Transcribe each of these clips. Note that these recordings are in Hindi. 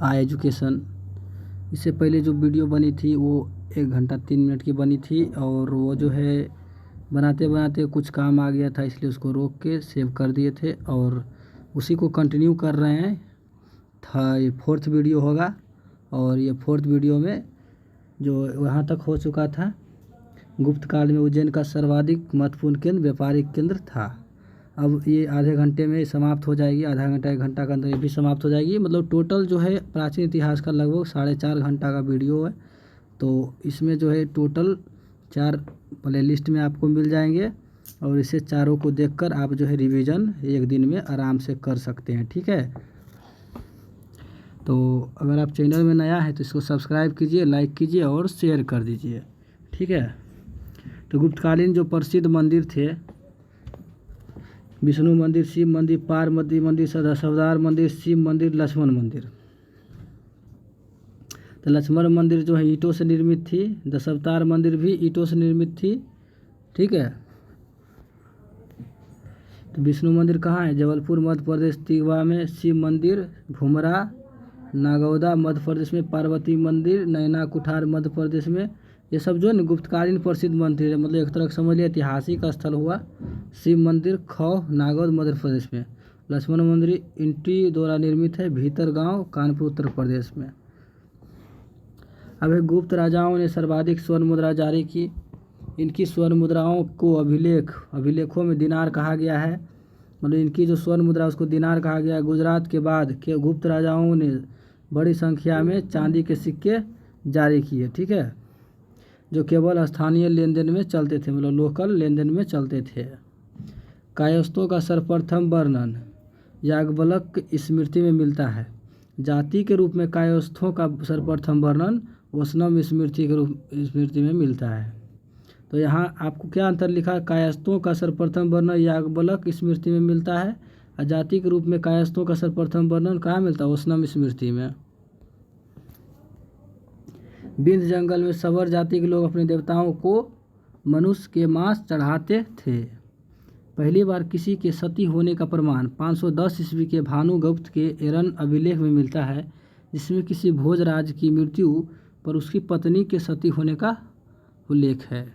आई एजुकेशन। इससे पहले जो वीडियो बनी थी वो 1 घंटा 3 मिनट की बनी थी, और वो जो है बनाते बनाते कुछ काम आ गया था, इसलिए उसको रोक के सेव कर दिए थे, और उसी को कंटिन्यू कर रहे हैं। ये 4th वीडियो होगा, और ये 4th वीडियो में जो वहाँ तक हो चुका था, गुप्त काल में उज्जैन का सर्वाधिक महत्वपूर्ण केंद्र व्यापारिक केंद्र था। अब ये आधे घंटे में समाप्त हो जाएगी, आधा घंटा 1 घंटा के अंदर ये भी समाप्त हो जाएगी। मतलब टोटल जो है प्राचीन इतिहास का लगभग 4.5 घंटा का वीडियो है। तो इसमें जो है टोटल 4 प्लेलिस्ट में आपको मिल जाएंगे, और इसे चारों को देखकर आप जो है रिवीजन 1 दिन में आराम से कर सकते हैं। ठीक है, तो अगर आप चैनल में नया है तो इसको सब्सक्राइब कीजिए, लाइक कीजिए और शेयर कर दीजिए। ठीक है, तो गुप्तकालीन जो प्रसिद्ध मंदिर थे, विष्णु मंदिर, शिव मंदिर, पार्वती मंदिर, दशावतार मंदिर, शिव मंदिर, लक्ष्मण मंदिर। तो लक्ष्मण मंदिर जो है ईंटों से निर्मित थी, दशावतार मंदिर भी ईंटों से निर्मित थी। ठीक है, तो विष्णु मंदिर कहाँ है? जबलपुर मध्य प्रदेश, तिगवा में। शिव मंदिर भुमरा नागौदा मध्य प्रदेश में। पार्वती मंदिर नैना कुठार मध्य प्रदेश में। ये सब जो है ना गुप्तकालीन प्रसिद्ध मंदिर है, मतलब एक तरह से समझ लिया ऐतिहासिक स्थल हुआ। शिव मंदिर खौ नागौद मध्य प्रदेश में। लक्ष्मण मंदिर ईंटी द्वारा निर्मित है, भीतर गांव कानपुर उत्तर प्रदेश में। अब गुप्त राजाओं ने सर्वाधिक स्वर्ण मुद्रा जारी की। इनकी स्वर्ण मुद्राओं को अभिलेखों में दिनार कहा गया है, मतलब इनकी जो स्वर्ण मुद्रा उसको दिनार कहा गया है। गुजरात के बाद के गुप्त राजाओं ने बड़ी संख्या में चांदी के सिक्के जारी किए। ठीक है, जो केवल स्थानीय लेन देन में चलते थे, मतलब लोकल लेन देन में चलते थे। कायस्थों का सर्वप्रथम वर्णन याज्ञवल्क्य स्मृति में मिलता है। जाति के रूप में कायस्थों का सर्वप्रथम वर्णन वैष्णव स्मृति में मिलता है। तो यहाँ आपको क्या अंतर लिखा? कायस्थों का सर्वप्रथम वर्णन याज्ञवल्क्य स्मृति में मिलता है, और जाति के रूप में कायस्थों का सर्वप्रथम वर्णन कहाँ मिलता है? वैष्णव स्मृति में। विंध्य जंगल में सवर जाति के लोग अपने देवताओं को मनुष्य के मांस चढ़ाते थे। पहली बार किसी के सती होने का प्रमाण 510 ईस्वी के भानुगुप्त के एरन अभिलेख में मिलता है, जिसमें किसी भोजराज की मृत्यु पर उसकी पत्नी के सती होने का उल्लेख है।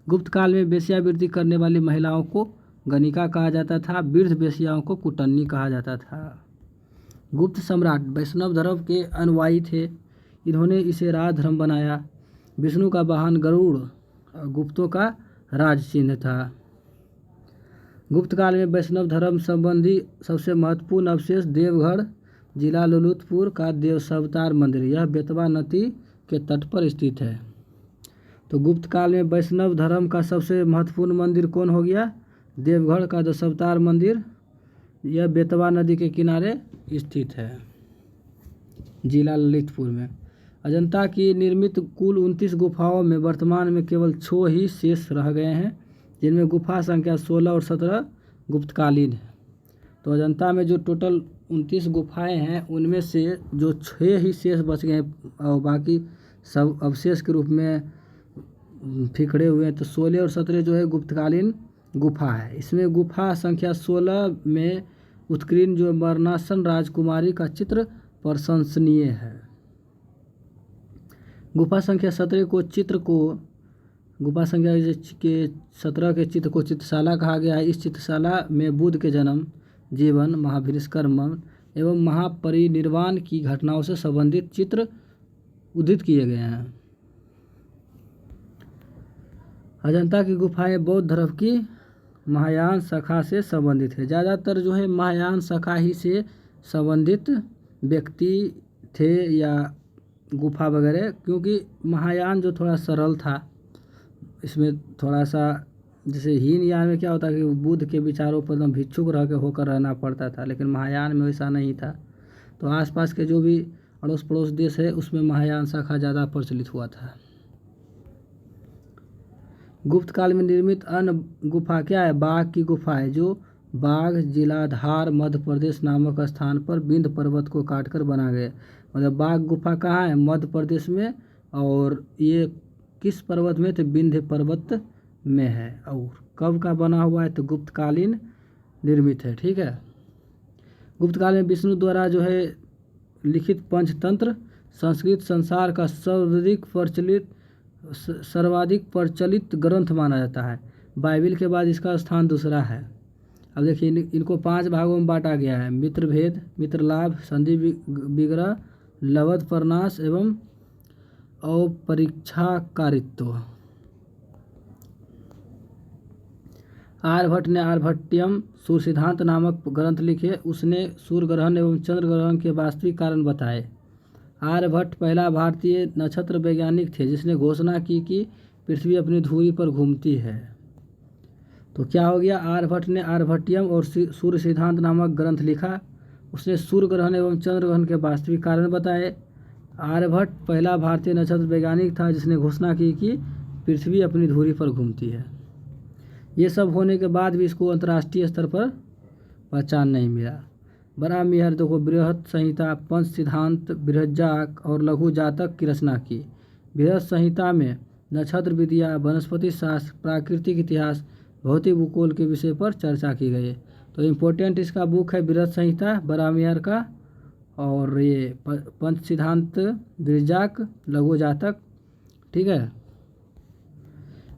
गुप्त काल में वेश्यावृत्ति करने वाली महिलाओं को गणिका कहा जाता था, वृद्ध वेश्याओं को कुटन्नी कहा जाता था। गुप्त सम्राट वैष्णव धर्म के अनुयायी थे, इन्होंने इसे राज धर्म बनाया। विष्णु का वाहन गरुड़ गुप्तों का राज चिन्ह था। गुप्त काल में वैष्णव धर्म संबंधी सबसे महत्वपूर्ण अवशेष देवगढ़ जिला ललितपुर का दशावतार मंदिर, यह बेतवा नदी के तट पर स्थित है। तो गुप्त काल में वैष्णव धर्म का सबसे महत्वपूर्ण मंदिर कौन हो गया? देवगढ़ का दशावतार मंदिर, यह बेतवा नदी के किनारे स्थित है, जिला ललितपुर में। अजंता की निर्मित कुल 29 गुफाओं में वर्तमान में केवल 6 ही शेष रह गए हैं, जिनमें गुफा संख्या 16 और 17 गुप्तकालीन है। तो अजंता में जो टोटल 29 गुफाएं हैं, उनमें से जो 6 ही शेष बच गए हैं, और बाकी सब अवशेष के रूप में फिकड़े हुए हैं। तो 16 और 17 जो है गुप्तकालीन गुफा है। इसमें गुफा संख्या 16 में उत्कीर्ण जो मरणासन राजकुमारी का चित्र प्रशंसनीय है। गुफा संख्या 17 के चित्र को चित्रशाला कहा गया है। इस चित्रशाला में बुद्ध के जन्म, जीवन, महापरिनिर्वाण एवं महापरिनिर्वाण की घटनाओं से संबंधित चित्र उद्धृत किए गए हैं। अजंता की गुफाएं बौद्ध धर्म की महायान शाखा से संबंधित है। ज़्यादातर जो है महायान शाखा ही से संबंधित व्यक्ति थे या गुफा वगैरह, क्योंकि महायान जो थोड़ा सरल था, इसमें थोड़ा सा जैसे हीन यान में क्या होता है कि बुद्ध के विचारों पर एकदम भिक्षुक रह के होकर रहना पड़ता था, लेकिन महायान में वैसा नहीं था। तो आसपास के जो भी अड़ोस पड़ोस देश है उसमें महायान शाखा ज़्यादा प्रचलित हुआ था। गुप्त काल में निर्मित अन्य गुफा क्या है? बाघ की गुफा है, जो बाघ जिला धार मध्य प्रदेश नामक स्थान पर विंध्य पर्वत को काटकर बना गया। मतलब बाघ गुफा कहाँ है? मध्य प्रदेश में, और ये किस पर्वत में? तो विंध्य पर्वत में है। और कब का बना हुआ है? तो गुप्तकालीन निर्मित है। ठीक है, गुप्त काल में विष्णु द्वारा जो है लिखित पंचतंत्र संस्कृत संसार का सर्वाधिक प्रचलित ग्रंथ माना जाता है। बाइबिल के बाद इसका स्थान दूसरा है। अब देखिए इनको 5 भागों में बांटा गया है: मित्रभेद, मित्रलाभ, संधि विग्रह, लवध प्रनाश एवं अपरीक्षाकारित्व। आर्यभट्ट ने आर्यभट्टियम सूर्य सिद्धांत नामक ग्रंथ लिखे। उसने सूर्य ग्रहण एवं चंद्र ग्रहण के वास्तविक कारण बताए। आर्यभट्ट पहला भारतीय नक्षत्र वैज्ञानिक थे जिसने घोषणा की कि पृथ्वी अपनी धुरी पर घूमती है। तो क्या हो गया, आर्यभट्ट ने आर्यभट्टियम और सूर्य सिद्धांत नामक ग्रंथ लिखा। उसने सूर्य ग्रहण एवं चंद्र ग्रहण के वास्तविक कारण बताए। आर्यभट्ट पहला भारतीय नक्षत्र वैज्ञानिक था जिसने घोषणा की कि पृथ्वी अपनी धुरी पर घूमती है। ये सब होने के बाद भी इसको अंतर्राष्ट्रीय स्तर पर पहचान नहीं मिला। बराहमिहिर देखो बृहत संहिता, पंच सिद्धांत, बृहज्जातक और लघु जातक की रचना की। बृहत संहिता में नक्षत्र विद्या, वनस्पति शास्त्र, प्राकृतिक इतिहास, भौतिक भूगोल के विषय पर चर्चा की गई। तो इम्पोर्टेंट इसका बुक है बृहत संहिता बराहमिहिर का, और ये पंच सिद्धांत, बृहज्जातक, लघु जातक। ठीक है।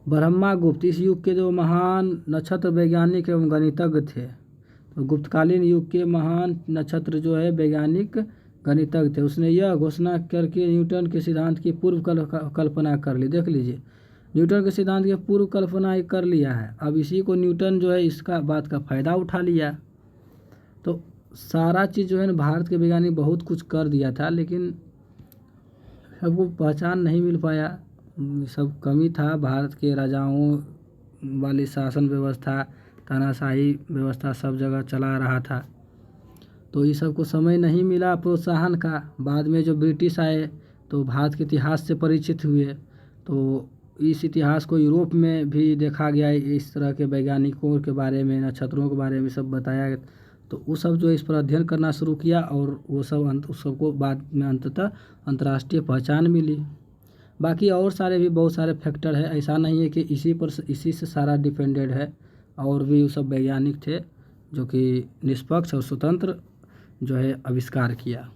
ब्रह्मागुप्त इस युग के जो महान नक्षत्र वैज्ञानिक एवं गणितज्ञ थे। तो गुप्तकालीन युग के महान नक्षत्र जो है वैज्ञानिक गणितज्ञ थे। उसने यह घोषणा करके न्यूटन के सिद्धांत की पूर्व कल्पना कर ली। देख लीजिए, न्यूटन के सिद्धांत की पूर्व कल्पना कर लिया है। अब इसी को न्यूटन जो है इसका बात का फ़ायदा उठा लिया। तो सारा चीज़ जो है ना, भारत के वैज्ञानिक बहुत कुछ कर दिया था, लेकिन सबको पहचान नहीं मिल पाया। सब कमी था। भारत के राजाओं वाली शासन व्यवस्था, तानाशाही व्यवस्था सब जगह चला रहा था। तो ये सब को समय नहीं मिला प्रोत्साहन का। बाद में जो ब्रिटिश आए तो भारत के इतिहास से परिचित हुए। तो इस इतिहास को यूरोप में भी देखा गया, इस तरह के वैज्ञानिकों के बारे में, नक्षत्रों के बारे में सब बताया गया। तो वो सब जो इस पर अध्ययन करना शुरू किया और वो सब उस सबको बाद में अंततः अंतर्राष्ट्रीय पहचान मिली। बाकी और सारे भी बहुत सारे फैक्टर है, ऐसा नहीं है कि इसी से सारा डिपेंडेड है। और भी सब वैज्ञानिक थे जो कि निष्पक्ष और स्वतंत्र जो है आविष्कार किया।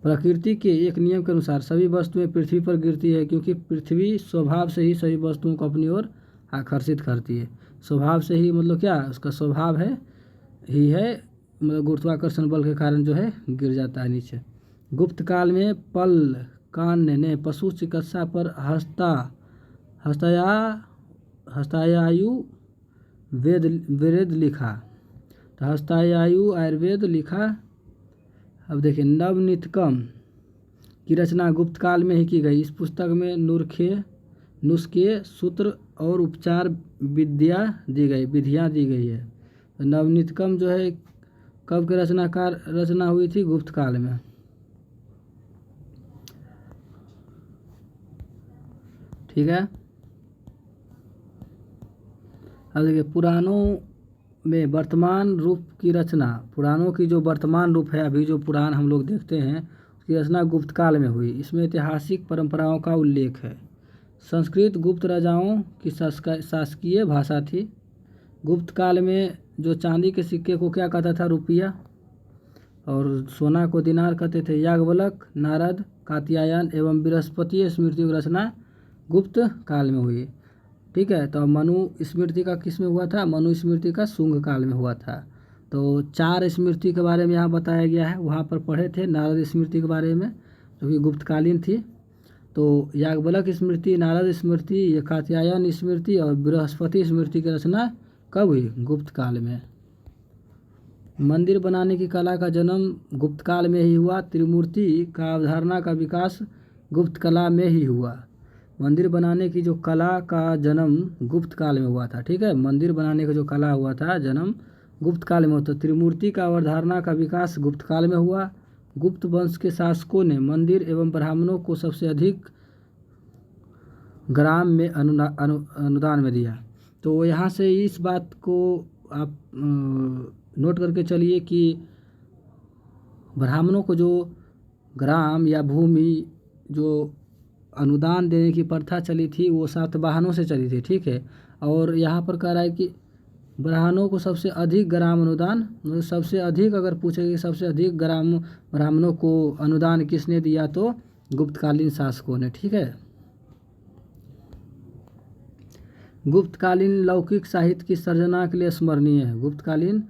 प्रकृति के एक नियम के अनुसार सभी वस्तुएं पृथ्वी पर गिरती है, क्योंकि पृथ्वी स्वभाव से ही सभी वस्तुओं को अपनी ओर आकर्षित करती है। स्वभाव से ही मतलब क्या, उसका स्वभाव है मतलब गुरुत्वाकर्षण बल के कारण जो है गिर जाता है नीचे। गुप्त काल में पल कान्य ने पशु चिकित्सा पर हस्तायायु वेद लिखा। तो हस्तायायु आयुर्वेद लिखा। अब देखिए, नवनीतकम की रचना गुप्त काल में ही की गई। इस पुस्तक में नुस्खे, सूत्र और उपचार विधियाँ दी गई है। तो नवनीतकम जो है कब के रचना हुई थी? गुप्त काल में। ठीक है। अब देखिए, पुराणों में वर्तमान रूप की रचना, पुराणों की जो वर्तमान रूप है, अभी जो पुराण हम लोग देखते हैं उसकी रचना गुप्त काल में हुई। इसमें ऐतिहासिक परंपराओं का उल्लेख है। संस्कृत गुप्त राजाओं की शासकीय भाषा थी। गुप्त काल में जो चांदी के सिक्के को क्या कहता था? रुपया। और सोना को दिनार कहते थे। याज्ञवल्क्य, नारद, कात्यायन एवं बृहस्पति स्मृति की रचना गुप्त काल में हुई। ठीक है। तो मनु स्मृति का किस में हुआ था? मनु स्मृति का शुंग काल में हुआ था। तो 4 स्मृति के बारे में यहाँ बताया गया है। वहाँ पर पढ़े थे नारद स्मृति के बारे में, जो कि गुप्तकालीन थी। तो याज्ञवल्क्य स्मृति, नारद स्मृति, कात्यायन स्मृति और बृहस्पति स्मृति की रचना कब हुई? गुप्त काल में। मंदिर बनाने की कला का जन्म गुप्त काल में ही हुआ। त्रिमूर्ति का अवधारणा का विकास गुप्त कला में ही हुआ। मंदिर बनाने की जो कला का जन्म गुप्त काल में हुआ था। ठीक है। मंदिर बनाने का जो कला हुआ था जन्म गुप्त काल में होता। त्रिमूर्ति का अवधारणा का विकास गुप्त काल में हुआ। गुप्त वंश के शासकों ने मंदिर एवं ब्राह्मणों को सबसे अधिक ग्राम में अनुदान में दिया। तो यहाँ से इस बात को आप नोट करके चलिए कि ब्राह्मणों को जो ग्राम या भूमि जो अनुदान देने की प्रथा चली थी वो सातवाहनों से चली थी। ठीक है। और यहाँ पर कह रहा है कि ब्राह्मणों को सबसे अधिक ग्राम अनुदान, मतलब सबसे अधिक अगर पूछे कि सबसे अधिक ग्राम ब्राह्मणों को अनुदान किसने दिया, तो गुप्तकालीन शासकों ने। ठीक है। गुप्तकालीन लौकिक साहित्य की सर्जना के लिए स्मरणीय है। गुप्तकालीन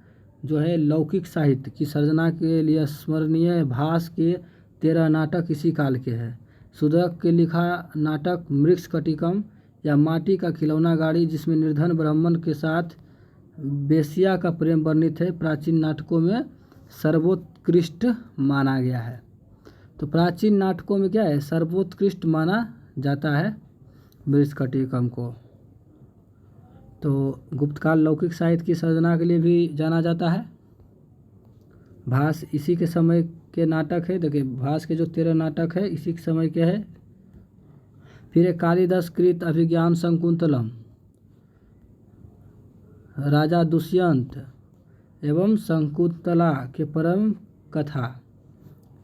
जो है लौकिक साहित्य की सर्जना के लिए स्मरणीय है। भास के 13 नाटक इसी काल के हैं। सुदक के लिखा नाटक मृक्ष कटिकम या माटी का खिलौना गाड़ी, जिसमें निर्धन ब्राह्मण के साथ बेसिया का प्रेम वर्णित है, प्राचीन नाटकों में सर्वोत्कृष्ट माना गया है। तो प्राचीन नाटकों में क्या है, सर्वोत्कृष्ट माना जाता है मृक्ष कटिकम को। तो गुप्तकाल लौकिक साहित्य की सर्जना के लिए भी जाना जाता है। भास इसी के समय के नाटक है। देखिए भास के जो 13 नाटक है इसी के समय के है। फिर एक कालिदास कृत अभिज्ञान शकुंतलम, राजा दुष्यंत एवं शकुंतला के प्रेम कथा।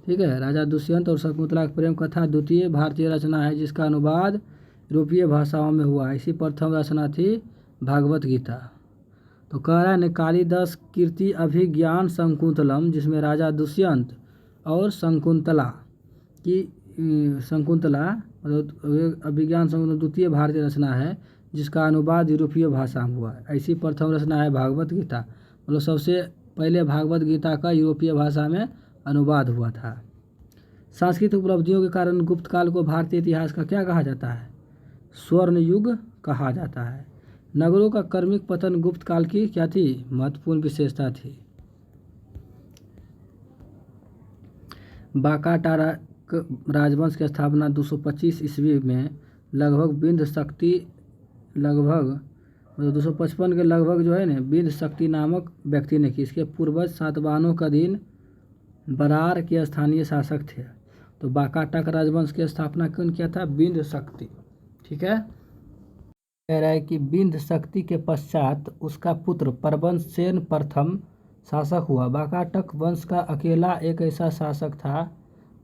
ठीक है, राजा दुष्यंत और शकुंतला की प्रेम कथा द्वितीय भारतीय रचना है, जिसका अनुवाद यूरोपीय भाषाओं में हुआ। इसी प्रथम रचना थी भागवत गीता। तो कह रहा है कालिदास कीर्ति अभिज्ञान शकुंतलम, जिसमें राजा दुष्यंत और शकुंतला मतलब अभिज्ञान शकुंतलम द्वितीय भारतीय रचना है, जिसका अनुवाद यूरोपीय भाषा में हुआ है। ऐसी प्रथम रचना है भागवत गीता, मतलब सबसे पहले भागवत गीता का यूरोपीय भाषा में अनुवाद हुआ था। सांस्कृतिक उपलब्धियों के कारण गुप्त काल को भारतीय इतिहास का क्या कहा जाता है, स्वर्ण युग कहा जाता है। नगरों का क्रमिक पतन गुप्त काल की क्या थी, महत्वपूर्ण विशेषता थी। बाकाटा राजवंश की स्थापना 225 ईस्वी में लगभग बिंद शक्ति 255 के लगभग जो है ना बिंद शक्ति नामक व्यक्ति ने की। इसके पूर्वज सातवाहनों का दिन बरार के स्थानीय शासक थे। तो बाकाटक राजवंश की स्थापना कौन किया था, बिंद शक्ति। ठीक है, कह रहा है कि बिंद शक्ति के पश्चात उसका पुत्र परवंश सेन प्रथम शासक हुआ। बाकाटक वंश का अकेला एक ऐसा शासक था,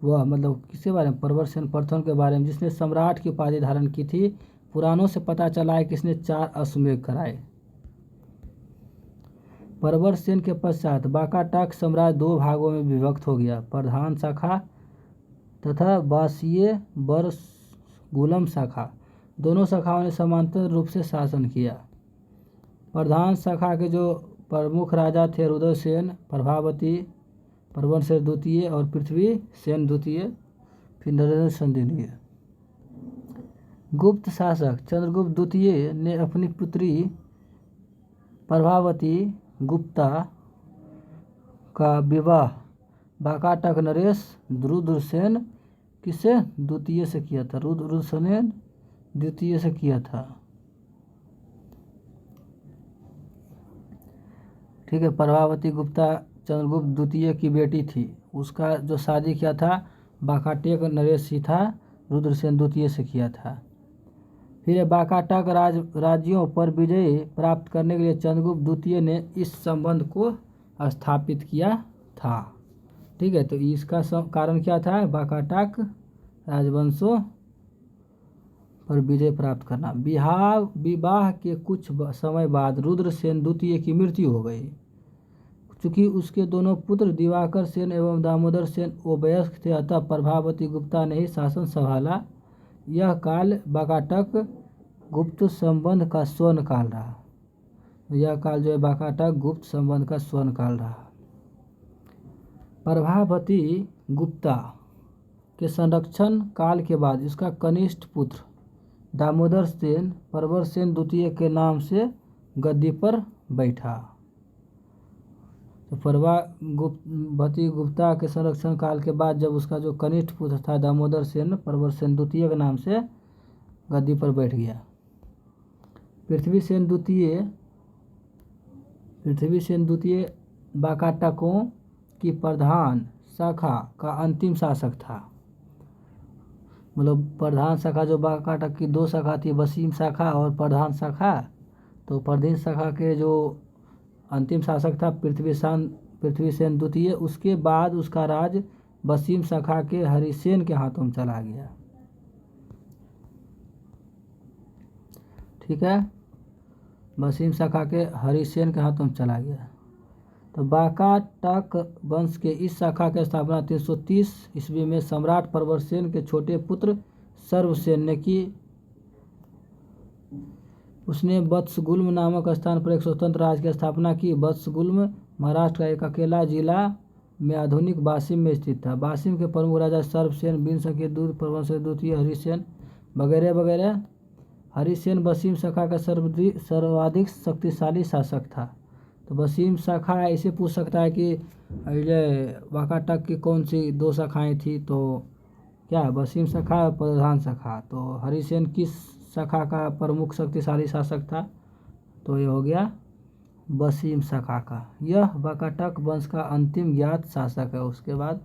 वह मतलब किसके बारे में, परवंश सेन प्रथम के बारे में, जिसने सम्राट की उपाधि धारण की थी। पुराणों से पता चला है कि इसने 4 अश्वमेध कराए। परवंश सेन के पश्चात बाकाटक साम्राज्य 2 भागों में विभक्त हो गया, प्रधान शाखा तथा वासीय बरगुलम शाखा। दोनों शाखाओं ने समांतर रूप से शासन किया। प्रधान शाखा के जो प्रमुख राजा थे रुद्रसेन, प्रभावती, परवंश सेन द्वितीय और पृथ्वी सेन द्वितीय, फिर नरेंद्र सेन द्वितीय। गुप्त शासक चंद्रगुप्त द्वितीय ने अपनी पुत्री प्रभावती गुप्ता का विवाह बाकाटक नरेश रुद्रसेन किससे, द्वितीय से किया था, रुद्रसेन द्वितीय से किया था। ठीक है, प्रभावती गुप्ता चंद्रगुप्त द्वितीय की बेटी थी। उसका जो शादी किया था बाकाटक नरेश ही था, रुद्रसेन द्वितीय से किया था। फिर बाकाटक राज्यों पर विजय प्राप्त करने के लिए चंद्रगुप्त द्वितीय ने इस संबंध को स्थापित किया था। ठीक है, तो इसका कारण क्या था, बाकाटक राजवंशों पर विजय प्राप्त करना। विवाह के कुछ समय बाद रुद्रसेन द्वितीय की मृत्यु हो गई। चूँकि उसके दोनों पुत्र दिवाकर सेन एवं दामोदर सेन वयस्क थे, अतः प्रभावती गुप्ता ने ही शासन संभाला। यह काल बाकाटक गुप्त संबंध का स्वर्ण काल रहा। यह काल जो है बाकाटक गुप्त संबंध का स्वर्ण काल रहा। प्रभावती गुप्ता के संरक्षण काल के बाद इसका कनिष्ठ पुत्र दामोदर सेन परवंश सेन द्वितीय के नाम से गद्दी पर बैठा। तो प्रभावती गुप्ता के संरक्षण काल के बाद जब उसका जो कनिष्ठ पुत्र था दामोदर सेन परवंश सेन द्वितीय के नाम से गद्दी पर बैठ गया। पृथ्वी सेन द्वितीय बाकाटकों की प्रधान शाखा का अंतिम शासक था। मतलब प्रधान शाखा जो बाकाटक की 2 शाखा थी, वसीम शाखा और प्रधान शाखा। तो प्रधान शाखा के जो अंतिम शासक था पृथ्वी सेन द्वितीय। उसके बाद उसका राज वसीम शाखा के हरिसेन के हाथों में चला गया। ठीक है, वसीम शाखा के हरिसेन के हाथों में चला गया। तो वाकाटक वंश के इस शाखा की स्थापना 330 ईस्वी में सम्राट प्रवरसेन के छोटे पुत्र सर्वसेन ने की। उसने वत्सगुल्म नामक स्थान पर एक स्वतंत्र राज्य की स्थापना की। वत्सगुल्म महाराष्ट्र का एक अकेला जिला में आधुनिक वाशिम में स्थित था। वाशिम के प्रमुख राजा सर्वसेन, बिन के दूत, प्रवरसेन द्वितीय, हरिसेन वगैरह वगैरह। हरिसेन वसीम शाखा का सर्वाधिक शक्तिशाली शासक था। तो वसीम शाखा ऐसे पूछ सकता है कि ये वाकाटक की कौन सी 2 शाखाएं थी, तो क्या वसीम शाखा और प्रधान शाखा। तो हरिसेन किस शाखा का प्रमुख शक्तिशाली शासक था, तो ये हो गया वसीम शाखा का। यह वाकाटक वंश का अंतिम ज्ञात शासक है। उसके बाद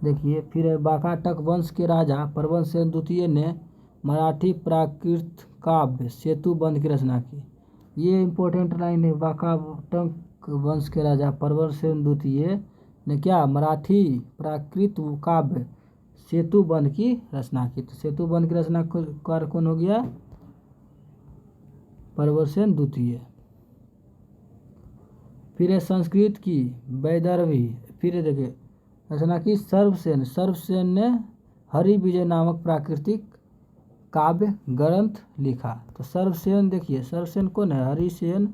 देखिए फिर वाकाटक वंश के राजा प्रवरसेन द्वितीय ने मराठी प्राकृत काव्य सेतुबंध की रचना की। ये इम्पोर्टेंट लाइन है। वाकाटक वंश के राजा प्रवरसेन द्वितीय ने क्या मराठी प्राकृत काव्य सेतुबंध की रचना की। तो सेतुबंध की रचना कार कौन हो गया, प्रवरसेन द्वितीय। फिर संस्कृत की वैदर्भी, फिर देखिए रचना की सर्वसेन। सर्वसेन ने हरि विजय नामक प्राकृतिक काव्य ग्रंथ लिखा। तो सर्वसेन देखिए, सर्वसेन कौन है, हरिसेन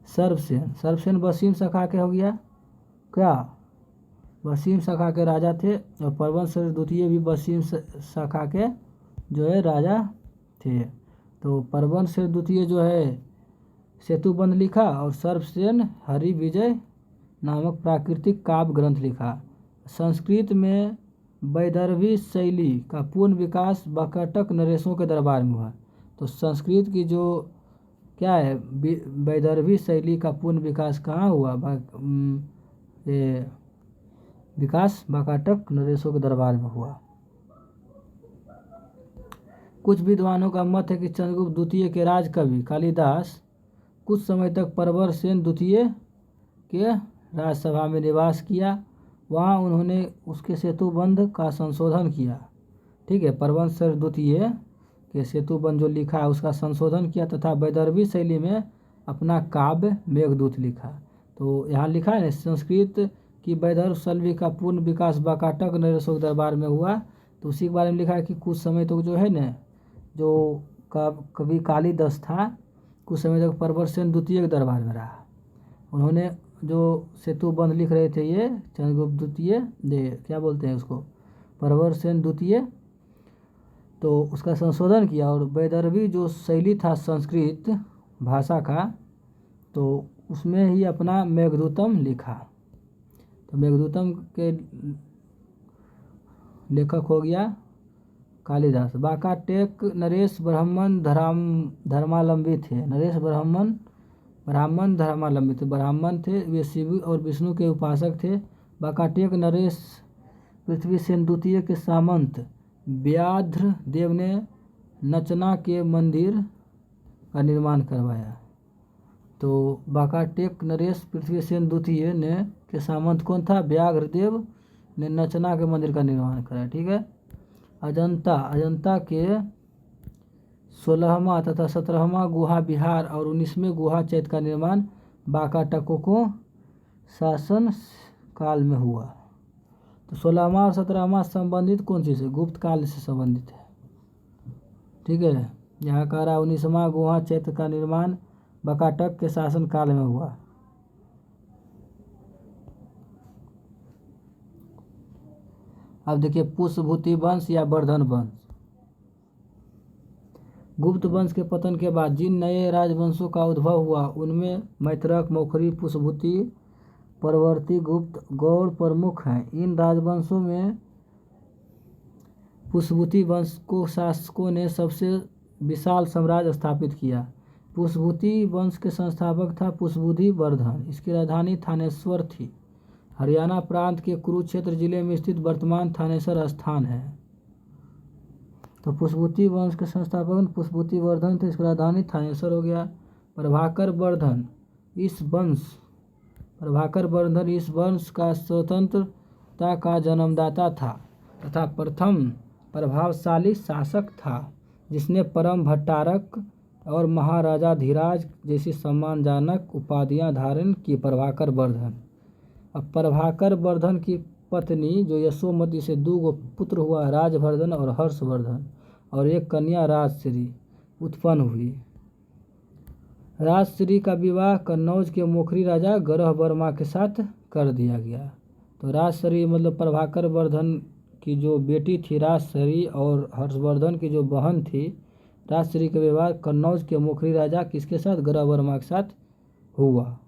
सर्वसेन। सर्वसेन वसीम शाखा के हो गया, क्या वसीम शाखा के राजा थे। और प्रवरसेन द्वितीय भी वसीम शाखा के जो है राजा थे। तो प्रवरसेन द्वितीय जो है सेतुबंध लिखा और सर्वसेन हरि विजय नामक प्राकृतिक काव्य ग्रंथ लिखा। संस्कृत में वैदर्भी शैली का पूर्ण विकास वाकाटक नरेशों के दरबार में हुआ। तो संस्कृत की जो क्या है वैदर्भी शैली का पूर्ण विकास कहाँ हुआ, ये विकास वाकाटक नरेशों के दरबार में हुआ। कुछ विद्वानों का मत है कि चंद्रगुप्त द्वितीय के राज कवि कालिदास कुछ समय तक प्रवरसेन द्वितीय के राजसभा में निवास किया। वहाँ उन्होंने उसके सेतुबंध का संशोधन किया। ठीक है, प्रवरसेन द्वितीय के सेतुबंध जो लिखा है उसका संशोधन किया तथा वैदर्भी शैली में अपना काव्य मेघदूत लिखा। तो यहाँ लिखा है संस्कृत की वैदर्भ शैली का पूर्ण विकास वाकाटक नरेशों के दरबार में हुआ। तो उसी के बारे में लिखा है कि कुछ समय तक जो है न जो कवि कालिदास था कुछ समय तक प्रवरसेन द्वितीय के दरबार में रहा। उन्होंने जो सेतुबंध लिख रहे थे ये चंद्रगुप्त द्वितीय क्या बोलते हैं उसको प्रवरसेन द्वितीय, तो उसका संशोधन किया और वैदर्भी जो शैली था संस्कृत भाषा का तो उसमें ही अपना मेघदूतम लिखा। तो मेघदूतम के लेखक हो गया कालिदास। वाकाटक नरेश ब्राह्मण धर्मावलंबी थे। नरेश ब्राह्मण धर्मावलंबी थे, ब्राह्मण थे, वे शिव और विष्णु के उपासक थे। वाकाटक नरेश पृथ्वीसेन द्वितीय के सामंत व्याघ्र देव ने नचना के मंदिर का निर्माण करवाया। तो वाकाटक नरेश पृथ्वीसेन द्वितीय ने के सामंत कौन था, व्याघ्र देव ने नचना के मंदिर का निर्माण कराया। ठीक है, अजंता के 16वां तथा 17वां गुहा विहार और 19वें गुहा चैत्य का निर्माण वाकाटकों को शासन काल में हुआ। तो 16वां और 17वां संबंधित कौन चीज़ है, गुप्त काल से संबंधित है। ठीक है, यहाँ कह रहा 19वां गुहा चैत्य का निर्माण वाकाटक के शासन काल में हुआ। अब देखिए पुष्यभूति वंश या वर्धन वंश। गुप्त वंश के पतन के बाद जिन नए राजवंशों का उद्भव हुआ उनमें मैत्रक, मौखरी, पुष्यभूति, परवर्ती, गुप्त, गौड़ प्रमुख हैं। इन राजवंशों में पुष्यभूति वंश को शासकों ने सबसे विशाल साम्राज्य स्थापित किया। पुष्यभूति वंश के संस्थापक था पुष्यभूति वर्धन। इसकी राजधानी थानेश्वर थी। हरियाणा प्रांत के कुरुक्षेत्र जिले में स्थित वर्तमान थानेश्वर स्थान है। तो पुष्यभूति वंश के संस्थापक पुष्यभूति वर्धन थे, इसकी राजधानी थानेश्वर हो गया। प्रभाकर वर्धन इस वंश का स्वतंत्रता का जन्मदाता था तथा प्रथम प्रभावशाली शासक था जिसने परम भट्टारक और महाराजाधिराज जैसी सम्मानजनक उपाधियां धारण की प्रभाकर वर्धन। अब प्रभाकर वर्धन की पत्नी जो यशोमती से 2 पुत्र हुआ, राजवर्धन और हर्षवर्धन, और एक कन्या राजश्री उत्पन्न हुई। राजश्री का विवाह कन्नौज के मोखरी राजा गरह वर्मा के साथ कर दिया गया। तो राजश्री मतलब प्रभाकर वर्धन की जो बेटी थी राजश्री, और हर्षवर्धन की जो बहन थी राजश्री का विवाह कन्नौज के मोखरी राजा किसके साथ, गरह वर्मा के साथ हुआ।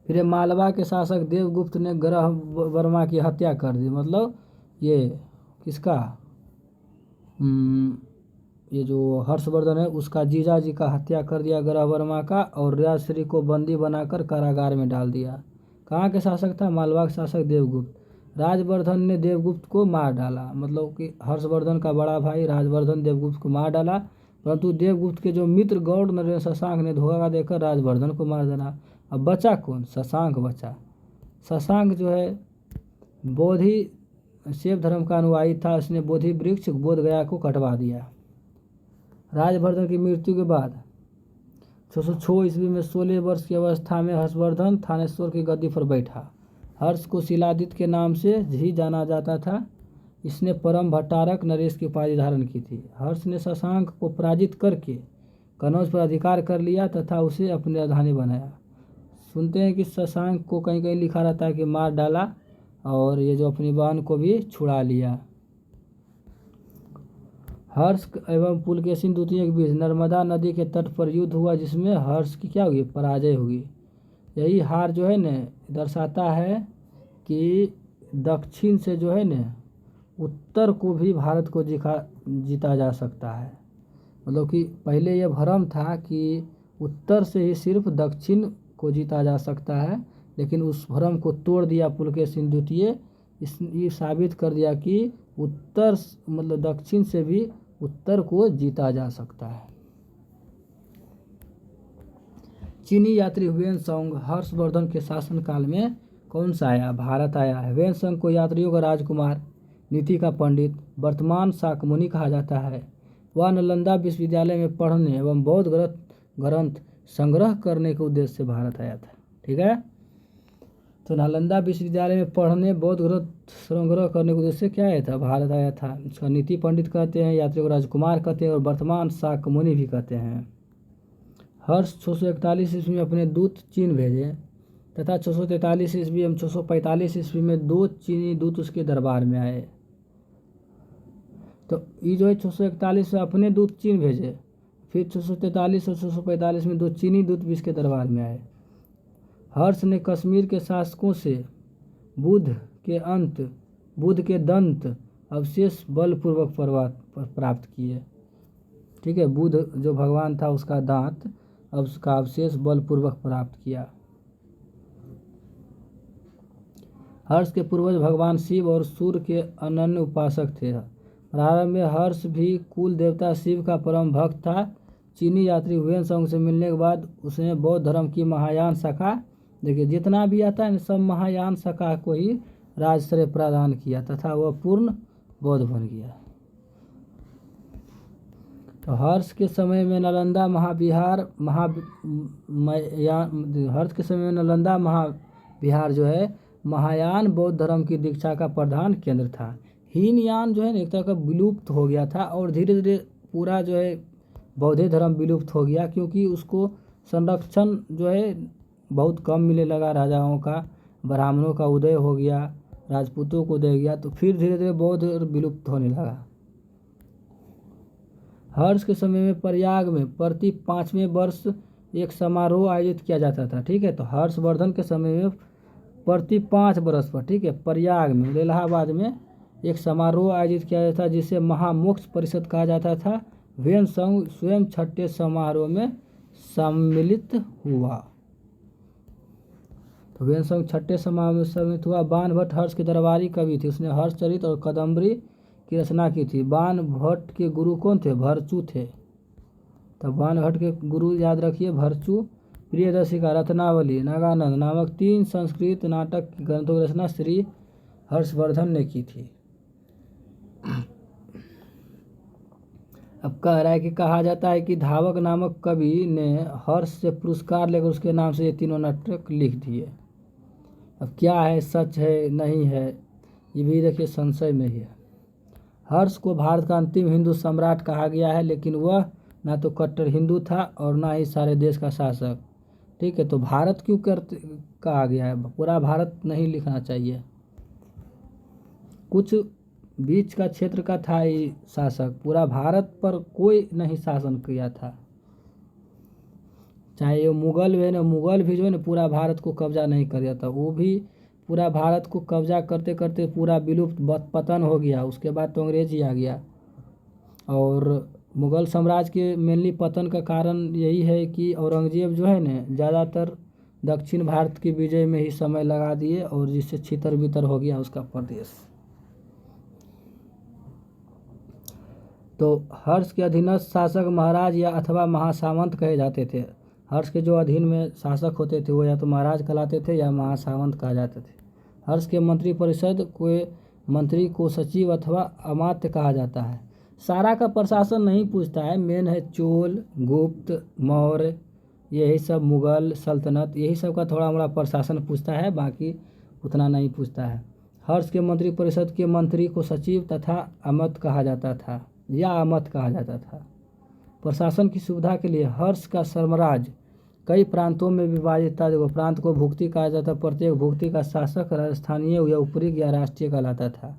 फिर मालवा के शासक देवगुप्त ने गरह वर्मा की हत्या कर दी। मतलब ये किसका, ये जो हर्षवर्धन है उसका जीजा जी का हत्या कर दिया गरह वर्मा का, और राजश्री को बंदी बनाकर कारागार में डाल दिया। कहाँ के शासक था, मालवा के शासक देवगुप्त। राजवर्धन ने देवगुप्त को मार डाला, मतलब कि हर्षवर्धन का बड़ा भाई राजवर्धन देवगुप्त को मार डाला, परंतु देवगुप्त के जो मित्र गौड़ नरेंद्र शशांक ने धोखा देकर राजवर्धन को मार डाला। अब बचा कौन, शशांक बचा। शशांक जो है बोधि शैव धर्म का अनुयायी था, उसने बोधि वृक्ष बोधगया को कटवा दिया। राजवर्धन की मृत्यु के बाद 606 ईस्वी में 16 वर्ष की अवस्था में हर्षवर्धन थानेश्वर की गद्दी पर बैठा। हर्ष को शिलादित्य के नाम से ही जाना जाता था। इसने परम भट्टारक नरेश की उपाधि धारण की थी। हर्ष ने शशांक को पराजित करके कनौज पर अधिकार कर लिया तथा उसे अपनी राजधानी बनाया। सुनते हैं कि शशांक को कहीं कहीं लिखा रहता है कि मार डाला, और ये जो अपनी बहन को भी छुड़ा लिया। हर्ष एवं पुलकेशिन द्वितीय के बीच नर्मदा नदी के तट पर युद्ध हुआ, जिसमें हर्ष की क्या हुई, पराजय हुई। यही हार जो है न दर्शाता है कि दक्षिण से जो है न उत्तर को भी भारत को जीता जा सकता है। मतलब कि पहले यह भ्रम था कि उत्तर से ही सिर्फ दक्षिण को जीता जा सकता है, लेकिन उस भ्रम को तोड़ दिया पुलकेशिन द्वितीय। ये साबित कर दिया कि उत्तर मतलब दक्षिण से भी उत्तर को जीता जा सकता है। चीनी यात्री ह्वेनसांग हर्षवर्धन के शासनकाल में कौन सा आया, भारत आया है। ह्वेनसांग को यात्रियों का राजकुमार, नीति का पंडित, वर्तमान शाक्यमुनि कहा जाता है। वह नालंदा विश्वविद्यालय में पढ़ने एवं बौद्ध ग्रंथ संग्रह करने के उद्देश्य से भारत आया था। ठीक है, तो नालंदा विश्वविद्यालय में पढ़ने बौद्ध ग्रंथ संग्रह करने के उद्देश्य से क्या आया था, भारत आया था। इसका नीति पंडित कहते हैं, यात्रियों को राजकुमार कहते हैं, और वर्तमान शाक्यमुनि भी कहते हैं। हर्ष 641 ईस्वी में अपने दूत चीन भेजे तथा 643 ईस्वी एवं 645 ईस्वी में 2 चीनी दूत उसके दरबार में आए। तो ये जो है 641 में अपने दूत चीन भेजे, फिर 643 और 645 में 2 चीनी दूत भी इसके दरबार में आए। हर्ष ने कश्मीर के शासकों से बुद्ध के दंत अवशेष बलपूर्वक प्राप्त किए। ठीक है, बुद्ध जो भगवान था उसका दांत, अब उसका अवशेष बलपूर्वक प्राप्त किया। हर्ष के पूर्वज भगवान शिव और सूर्य के अनन्य उपासक थे। प्रारंभ में हर्ष भी कुल देवता शिव का परम भक्त था। चीनी यात्री ह्वेनसांग से मिलने के बाद उसने बौद्ध धर्म की महायान शाखा, देखिए जितना भी आता है ना सब महायान शाखा को ही राजश्रय प्रदान किया तथा वह पूर्ण बौद्ध बन गया। तो हर्ष के समय में नालंदा महाविहार जो है महायान बौद्ध धर्म की दीक्षा का प्रधान केंद्र था। हीनयान जो है ना एक तरह का विलुप्त हो गया था, और धीरे धीरे पूरा जो है बौद्ध धर्म विलुप्त हो गया, क्योंकि उसको संरक्षण जो है बहुत कम मिलने लगा। राजाओं का, ब्राह्मणों का उदय हो गया, राजपूतों को दे गया, तो फिर धीरे धीरे बौद्ध विलुप्त होने लगा। हर्ष के समय में प्रयाग में प्रति 5वें वर्ष एक समारोह आयोजित किया जाता था। ठीक है, तो हर्षवर्धन के समय में प्रति 5 वर्ष पर, ठीक है, प्रयाग में इलाहाबाद में एक समारोह आयोजित किया जाता था, जिसे महामोक्ष परिषद कहा जाता था। ह्वेनसांग स्वयं छठे समारोह में सम्मिलित हुआ। तो ह्वेनसांग छठे समारोह में सम्मिलित हुआ। बाण भट्ट हर्ष के दरबारी कवि थे, उसने हर्षचरित और कादम्बरी की रचना की थी। बाण भट्ट के गुरु कौन थे, भरचू थे। तो बाण भट्ट के गुरु याद रखिए भरचू। प्रियदर्शिका, रत्नावली, नागानंद नामक 3 संस्कृत नाटक ग्रंथों की रचना श्री हर्षवर्धन ने की थी। अब कह रहा है कि कहा जाता है कि धावक नामक कवि ने हर्ष से पुरस्कार लेकर उसके नाम से ये तीनों नाटक लिख दिए। अब क्या है, सच है नहीं है, ये भी देखिए संशय में ही है। हर्ष को भारत का अंतिम हिंदू सम्राट कहा गया है, लेकिन वह ना तो कट्टर हिंदू था और ना ही सारे देश का शासक। ठीक है, तो भारत क्यों कहा गया है, पूरा भारत नहीं लिखना चाहिए। कुछ बीच का क्षेत्र का था ये शासक, पूरा भारत पर कोई नहीं शासन किया था। चाहे वो मुगल हुए ना, मुगल भी जो है ना पूरा भारत को कब्जा नहीं कर दिया था, वो भी पूरा भारत को कब्जा करते करते पूरा विलुप्त पतन हो गया। उसके बाद तो अंग्रेज ही आ गया। और मुगल साम्राज्य के मेनली पतन का कारण यही है कि औरंगजेब जो है ना ज़्यादातर दक्षिण भारत की विजय में ही समय लगा दिए, और जिससे छितर बितर हो गया उसका प्रदेश। तो हर्ष के अधीनस्थ शासक महाराज या अथवा महासामंत कहे जाते थे। हर्ष के जो अधीन में शासक होते थे वो या तो महाराज कहलाते थे या महासामंत कहा जाते थे। हर्ष के मंत्री परिषद को मंत्री को सचिव अथवा अमात्य कहा जाता है। सारा का प्रशासन नहीं पूछता है, मेन है चोल, गुप्त, मौर्य, यही सब, मुगल सल्तनत, यही सब का थोड़ा मोड़ा प्रशासन पूछता है, बाकी उतना नहीं पूछता है। हर्ष के मंत्री परिषद के मंत्री को सचिव तथा अमत कहा जाता था या अमत कहा जाता था। प्रशासन की सुविधा के लिए हर्ष का साम्राज्य कई प्रांतों में विभाजित था। देखो, प्रांत को भुक्ति कहा जाता, प्रत्येक भुक्ति का शासक राजस्थानीय या ऊपरी या राष्ट्रीय कहलाता था।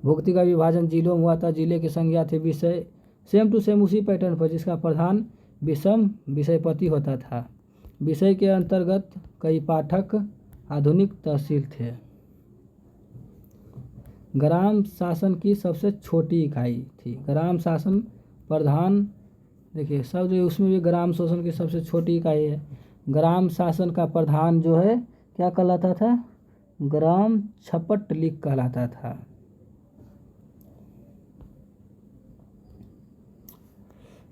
भुक्ति का विभाजन जिलों में हुआ था। जिले की संज्ञा थे विषय, सेम टू सेम उसी पैटर्न पर, जिसका प्रधान विषम विषयपति होता था। विषय के अंतर्गत कई पाठक आधुनिक तहसील थे। ग्राम शासन की सबसे छोटी इकाई थी। ग्राम शासन प्रधान, देखिए शब्द उसमें भी ग्राम शासन की सबसे छोटी इकाई है। ग्राम शासन का प्रधान जो है क्या कहलाता था, ग्राम छपट लिख कहलाता था।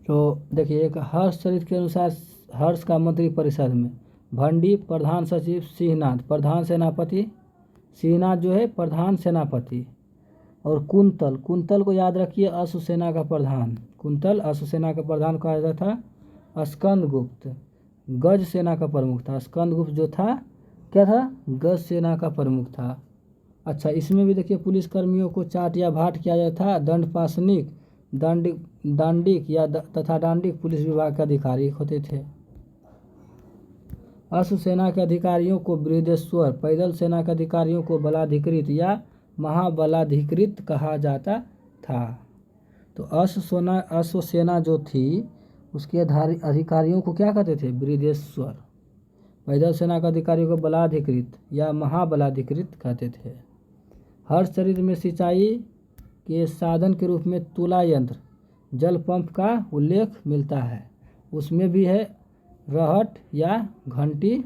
तो देखिए, एक हर्ष चरित्र के अनुसार हर्ष का मंत्री परिषद में भंडी प्रधान सचिव, सिंहनाथ प्रधान सेनापति, सिंहनाथ जो है प्रधान सेनापति, और कुंतल, कुंतल को याद रखिए अश्व सेना का प्रधान, कुंतल अश्व सेना का प्रधान कहा जाता था। स्कंदगुप्त गज सेना का प्रमुख था। स्कंदगुप्त जो था क्या था, गज सेना का प्रमुख था। अच्छा, इसमें भी देखिए पुलिस कर्मियों को चाट या भाट किया जाता था। दंडपासनिक, दांडिक या तथा दांडिक पुलिस विभाग के अधिकारी होते थे। अश्व सेना के अधिकारियों को बृहदेश्वर, पैदल सेना के अधिकारियों को बलाधिकृत या महाबलाधिकृत कहा जाता था। तो अश्व सेना जो थी उसके अधिकारियों को क्या कहते थे, बृहदेश्वर। पैदल सेना के अधिकारियों को बलाधिकृत या महाबलाधिकृत कहते थे। हर्ष चरित्र में सिंचाई के साधन के रूप में तुला यंत्र, जल पंप का उल्लेख मिलता है। उसमें भी है रहट या घंटी,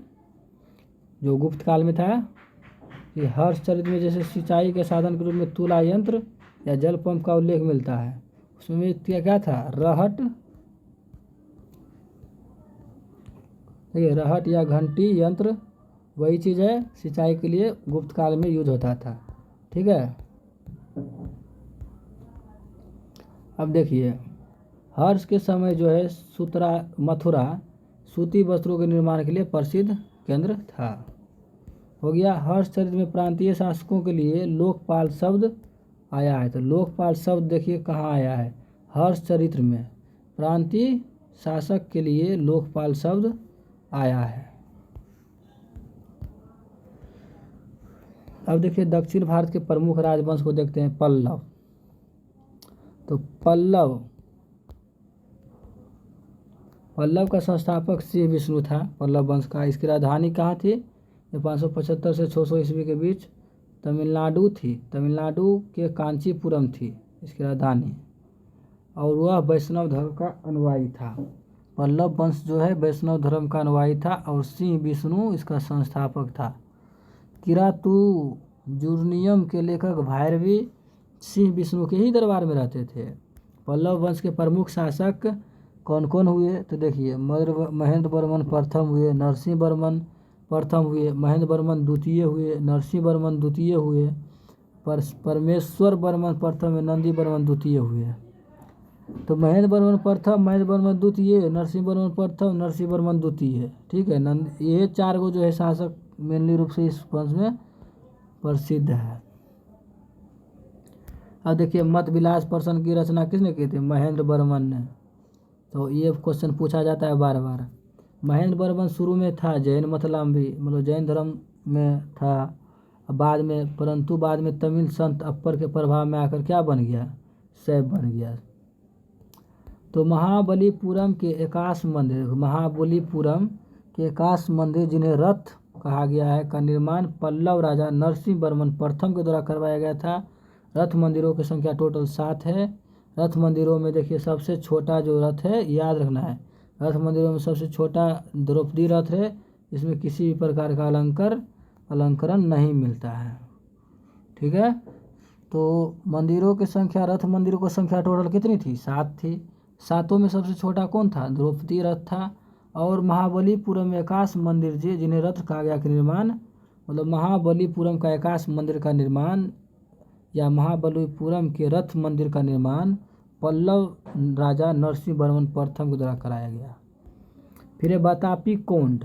जो गुप्त काल में था। कि हर्ष चरित्र में जैसे सिंचाई के साधन के रूप में तुला यंत्र या जल पंप का उल्लेख मिलता है, उसमें क्या था, रहट, देखिए रहट या घंटी यंत्र वही चीज़ है, सिंचाई के लिए गुप्त काल में यूज होता था। ठीक है, अब देखिए हर्ष के समय जो है मथुरा सूती वस्त्रों के निर्माण के लिए प्रसिद्ध केंद्र था। हो गया। हर्ष चरित्र में प्रांतीय शासकों के लिए लोकपाल शब्द आया है। तो लोकपाल शब्द देखिए कहाँ आया है, हर्ष चरित्र में प्रांतीय शासक के लिए लोकपाल शब्द आया है। अब देखिए दक्षिण भारत के प्रमुख राजवंश को देखते हैं, पल्लव। तो पल्लव का संस्थापक श्री विष्णु था, पल्लव वंश का। इसकी राजधानी कहाँ थी, ये 575 से 600 ईस्वी के बीच तमिलनाडु थी। तमिलनाडु के कांचीपुरम थी इसकी राजधानी, और वह वैष्णव धर्म का अनुयायी था। पल्लव वंश जो है वैष्णव धर्म का अनुयायी था, और सिंह विष्णु इसका संस्थापक था। किरातु जुर्नियम के लेखक भैरवी सिंह विष्णु के ही दरबार में रहते थे। पल्लव वंश के प्रमुख शासक कौन कौन हुए, तो देखिए महेंद्र वर्मन प्रथम हुए, नरसिंह वर्मन प्रथम हुए, महेंद्र वर्मन द्वितीय हुए, नरसिंह वर्मन द्वितीय हुए, परमेश्वर वर्मन प्रथम हुए, नंदी वर्मन द्वितीय हुए। तो महेंद्र वर्मन प्रथम, महेंद्र वर्मन द्वितीय, नरसिंह वर्मन प्रथम, नरसिंह वर्मन द्वितीय। ठीक है, ये 4 गो जो है शासक मेनली रूप से इस वंश में प्रसिद्ध है। अब देखिए मत विलास प्रश्न की रचना किसने की थी? महेंद्र वर्मन ने। तो ये क्वेश्चन पूछा जाता है बार बार। महेंद्र वर्मन शुरू में था जैन मतलाम्बी, मतलब जैन धर्म में था, बाद में, परंतु बाद में तमिल संत अप्पर के प्रभाव में आकर क्या बन गया? शैव बन गया। तो महाबलीपुरम के एकाश मंदिर, महाबलीपुरम के एकाश मंदिर जिन्हें रथ कहा गया है का निर्माण पल्लव राजा नरसिंह वर्मन प्रथम के द्वारा करवाया गया था। रथ मंदिरों की संख्या टोटल 7 है। रथ मंदिरों में देखिए सबसे छोटा जो रथ है, याद रखना है, रथ मंदिरों में सबसे छोटा द्रौपदी रथ है। इसमें किसी भी प्रकार का अलंकरण नहीं मिलता है। ठीक है, तो मंदिरों की संख्या, रथ मंदिरों की संख्या टोटल कितनी थी? 7 थी। 7 में सबसे छोटा कौन था? द्रौपदी रथ था। और महाबलीपुरम में एकाश मंदिर जिन्हें रथ कहा गया के निर्माण, मतलब महाबलीपुरम का एकाश मंदिर का निर्माण या महाबलीपुरम के रथ मंदिर का निर्माण पल्लव राजा नरसिंह वर्मन प्रथम के द्वारा कराया गया। फिर बतापी कोंड,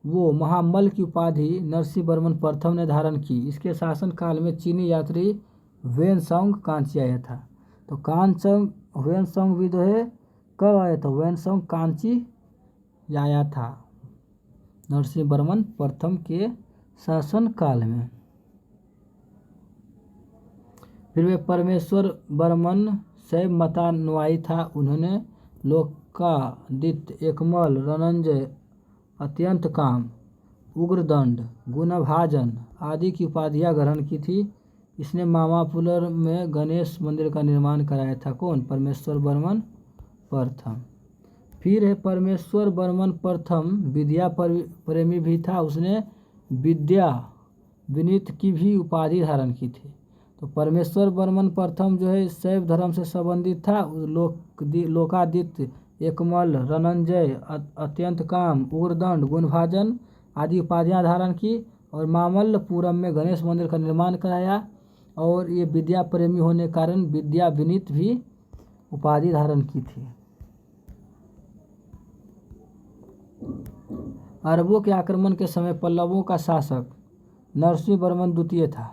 वो महामल्ल की उपाधि नरसिंह वर्मन प्रथम ने धारण की। इसके शासन काल में चीनी यात्री वेनसोंग कांची आया था। तो वेनसोंग भी जो है कब आया था? वेनसोंग कांची आया था नरसिंह वर्मन प्रथम के शासन काल में। फिर वे परमेश्वर वर्मन शैव मतानुयायी था। उन्होंने लोकादित्य, एकमल, रणंजय, अत्यंत काम, उग्रदंड, गुणभाजन आदि की उपाधियां ग्रहण की थी। इसने मामापुरम में गणेश मंदिर का निर्माण कराया था। कौन? परमेश्वर वर्मन प्रथम। फिर है परमेश्वर वर्मन प्रथम विद्या प्रेमी भी था। उसने विद्या विनीत की भी उपाधि धारण की थी। तो परमेश्वर वर्मन प्रथम जो है शैव धर्म से संबंधित था। लोकादित्य, एकमल, रणंजय, अत्यंत काम, उग्रदंड, गुणभाजन आदि उपाधियां धारण की और मामल्लपुरम में गणेश मंदिर का निर्माण कराया। और ये विद्या प्रेमी होने के कारण विद्या विनीत भी उपाधि धारण की थी। अरबों के आक्रमण के समय पल्लवों का शासक नरसिंह वर्मन द्वितीय था।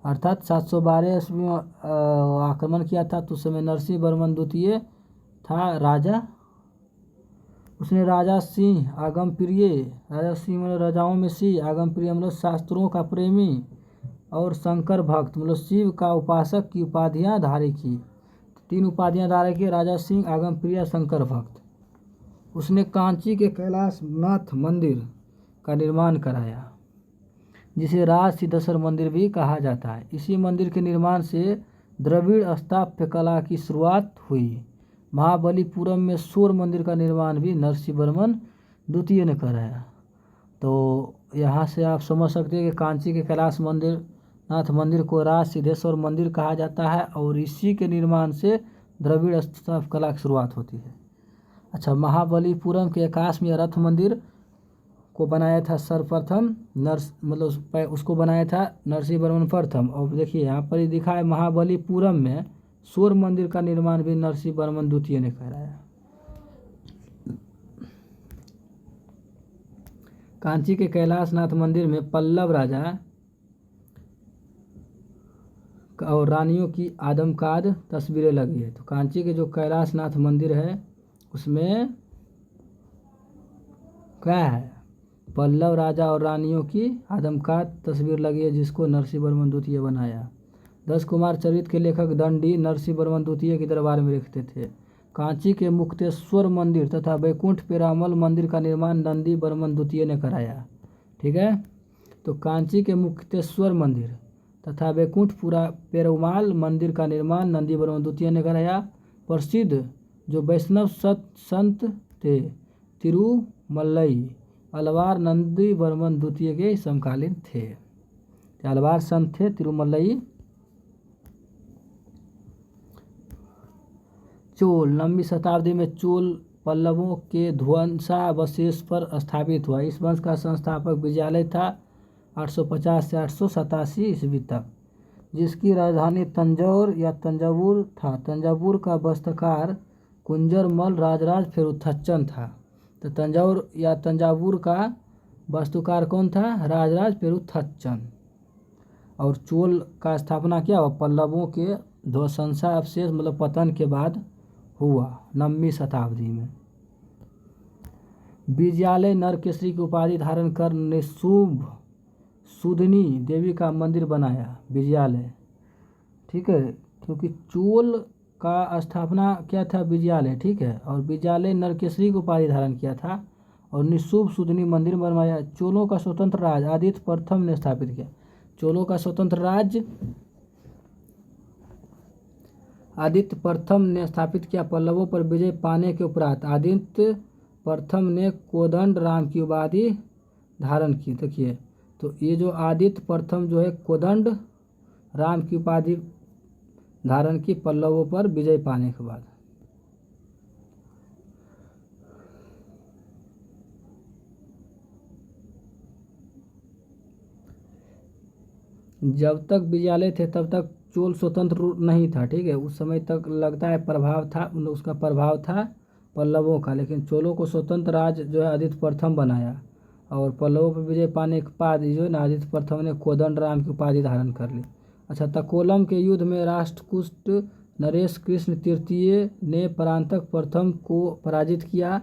अर्थात 712 ईस्वी में आक्रमण किया था, तो उस समय नरसिंह वर्मन द्वितीय था राजा। उसने राजा सिंह आगम प्रिय, राजा सिंह मतलब राजाओं में सिंह, आगम प्रिय मतलब शास्त्रों का प्रेमी, और शंकर भक्त मतलब शिव का उपासक की उपाधियां धारी की। 3 उपाधियां धारी की, राजा सिंह, आगम प्रिय, शंकर भक्त। उसने कांची के कैलाशनाथ मंदिर का निर्माण कराया, जिसे राज सिद्धेश्वर मंदिर भी कहा जाता है। इसी मंदिर के निर्माण से द्रविड़ स्थापत्य कला की शुरुआत हुई। महाबलीपुरम में सूर्य मंदिर का निर्माण भी नरसिंह वर्मन द्वितीय ने कराया। तो यहाँ से आप समझ सकते हैं कि कांची के कैलाश मंदिर नाथ मंदिर को राज सिद्धेश्वर मंदिर कहा जाता है और इसी के निर्माण से द्रविड़ स्थापत्य कला की शुरुआत होती है। अच्छा, महाबलीपुरम के आकाश में रथ मंदिर को बनाया था सर्वप्रथम मतलब उसको बनाया था नरसिंह वर्मन प्रथम। और देखिए यहाँ पर ही दिखा है महाबलीपुरम में सूर्य मंदिर का निर्माण भी नरसिंह वर्मन द्वितीय ने कराया। कांची के कैलाशनाथ मंदिर में पल्लव राजा और रानियों की आदमकद तस्वीरें लगी है। तो कांची के जो कैलाशनाथ मंदिर है उसमें क्या है? पल्लव राजा और रानियों की आदमकद तस्वीर लगी है, जिसको नरसिंह वर्मन द्वितीय बनाया। 10 कुमार चरित्र के लेखक दंडी नरसिंह वर्मन द्वितीय के दरबार में लिखते थे। कांची के मुक्तेश्वर मंदिर तथा वैकुंठ पेरामल मंदिर का निर्माण नंदी वर्मन द्वितीय ने कराया। ठीक है, तो कांची के मुक्तेश्वर मंदिर तथा वैकुंठ पेरुमाल मंदिर का निर्माण नंदी वर्मन द्वितीय ने कराया। प्रसिद्ध जो वैष्णव संत थे तिरुमलई अलवार नंदी वर्मन द्वितीय के समकालीन थे। अलवार संत थे तिरुमलई। चोल 9वीं शताब्दी में चोल पल्लवों के ध्वंसावशेष पर स्थापित हुआ। इस वंश का संस्थापक विजयालय था 850 से 887 ईस्वी तक। जिसकी राजधानी तंजौर या तंजावुर था। तंजावुर का वास्तुकार कुंजरमल राजराज पेरुथच्चन था। तो तंजौर या तंजावुर का वास्तुकार कौन था? राजराज पेरुथच्चन। और चोल का स्थापना क्या हुआ? पल्लवों के ध्वंसा अवशेष मतलब पतन के बाद हुआ 9वीं शताब्दी में। विजयालय नरकेसरी की उपाधि धारण कर निशुंभ सुदनी देवी का मंदिर बनाया। विजयालय, ठीक है, क्योंकि चोल का स्थापना क्या था? विजयालय, ठीक है, और विजयालय नरकेसरी की उपाधि धारण किया था और निशुंभ सुदनी मंदिर बनवाया। चोलों का स्वतंत्र राज आदित्य प्रथम ने स्थापित किया। चोलों का स्वतंत्र राज्य आदित्य प्रथम ने स्थापित किया। पल्लवों पर विजय पाने के उपरांत आदित्य प्रथम ने कोदंड राम की उपाधि धारण की। देखिए, तो ये जो आदित्य प्रथम जो है कोदंड राम की उपाधि धारण की पल्लवों पर विजय पाने के बाद। जब तक विजयालय थे तब तक चोल स्वतंत्र नहीं था, ठीक है, उस समय तक लगता है प्रभाव था, उसका प्रभाव था पल्लवों का, लेकिन चोलों को स्वतंत्र राज जो है आदित्य प्रथम बनाया और पल्लवों पर विजय पाने के बाद जो है ना आदित्य प्रथम ने कोदंड राम की उपाधि धारण कर ली। अच्छा, तकोलम के युद्ध में राष्ट्रकूट नरेश कृष्ण तृतीय ने परांतक प्रथम को पराजित किया।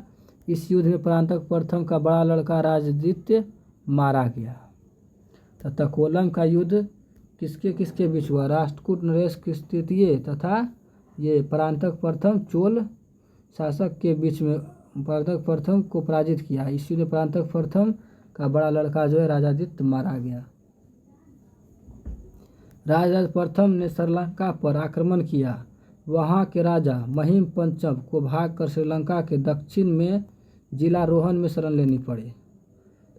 इस युद्ध में परांतक प्रथम का बड़ा लड़का राजदित्य मारा गया। तो तकोलम का युद्ध किसके किसके बीच हुआ? राष्ट्रकूट नरेश कृष्ण तृतीय तथा ये परांतक प्रथम चोल शासक के बीच में परांतक प्रथम को पराजित किया। इस युद्ध में परांतक प्रथम का बड़ा लड़का जो है राजादित्य मारा गया। राजराज प्रथम ने श्रीलंका पर आक्रमण किया। वहां के राजा महिम पंचम को भागकर श्रीलंका के दक्षिण में जिला रोहन में शरण लेनी पड़ी।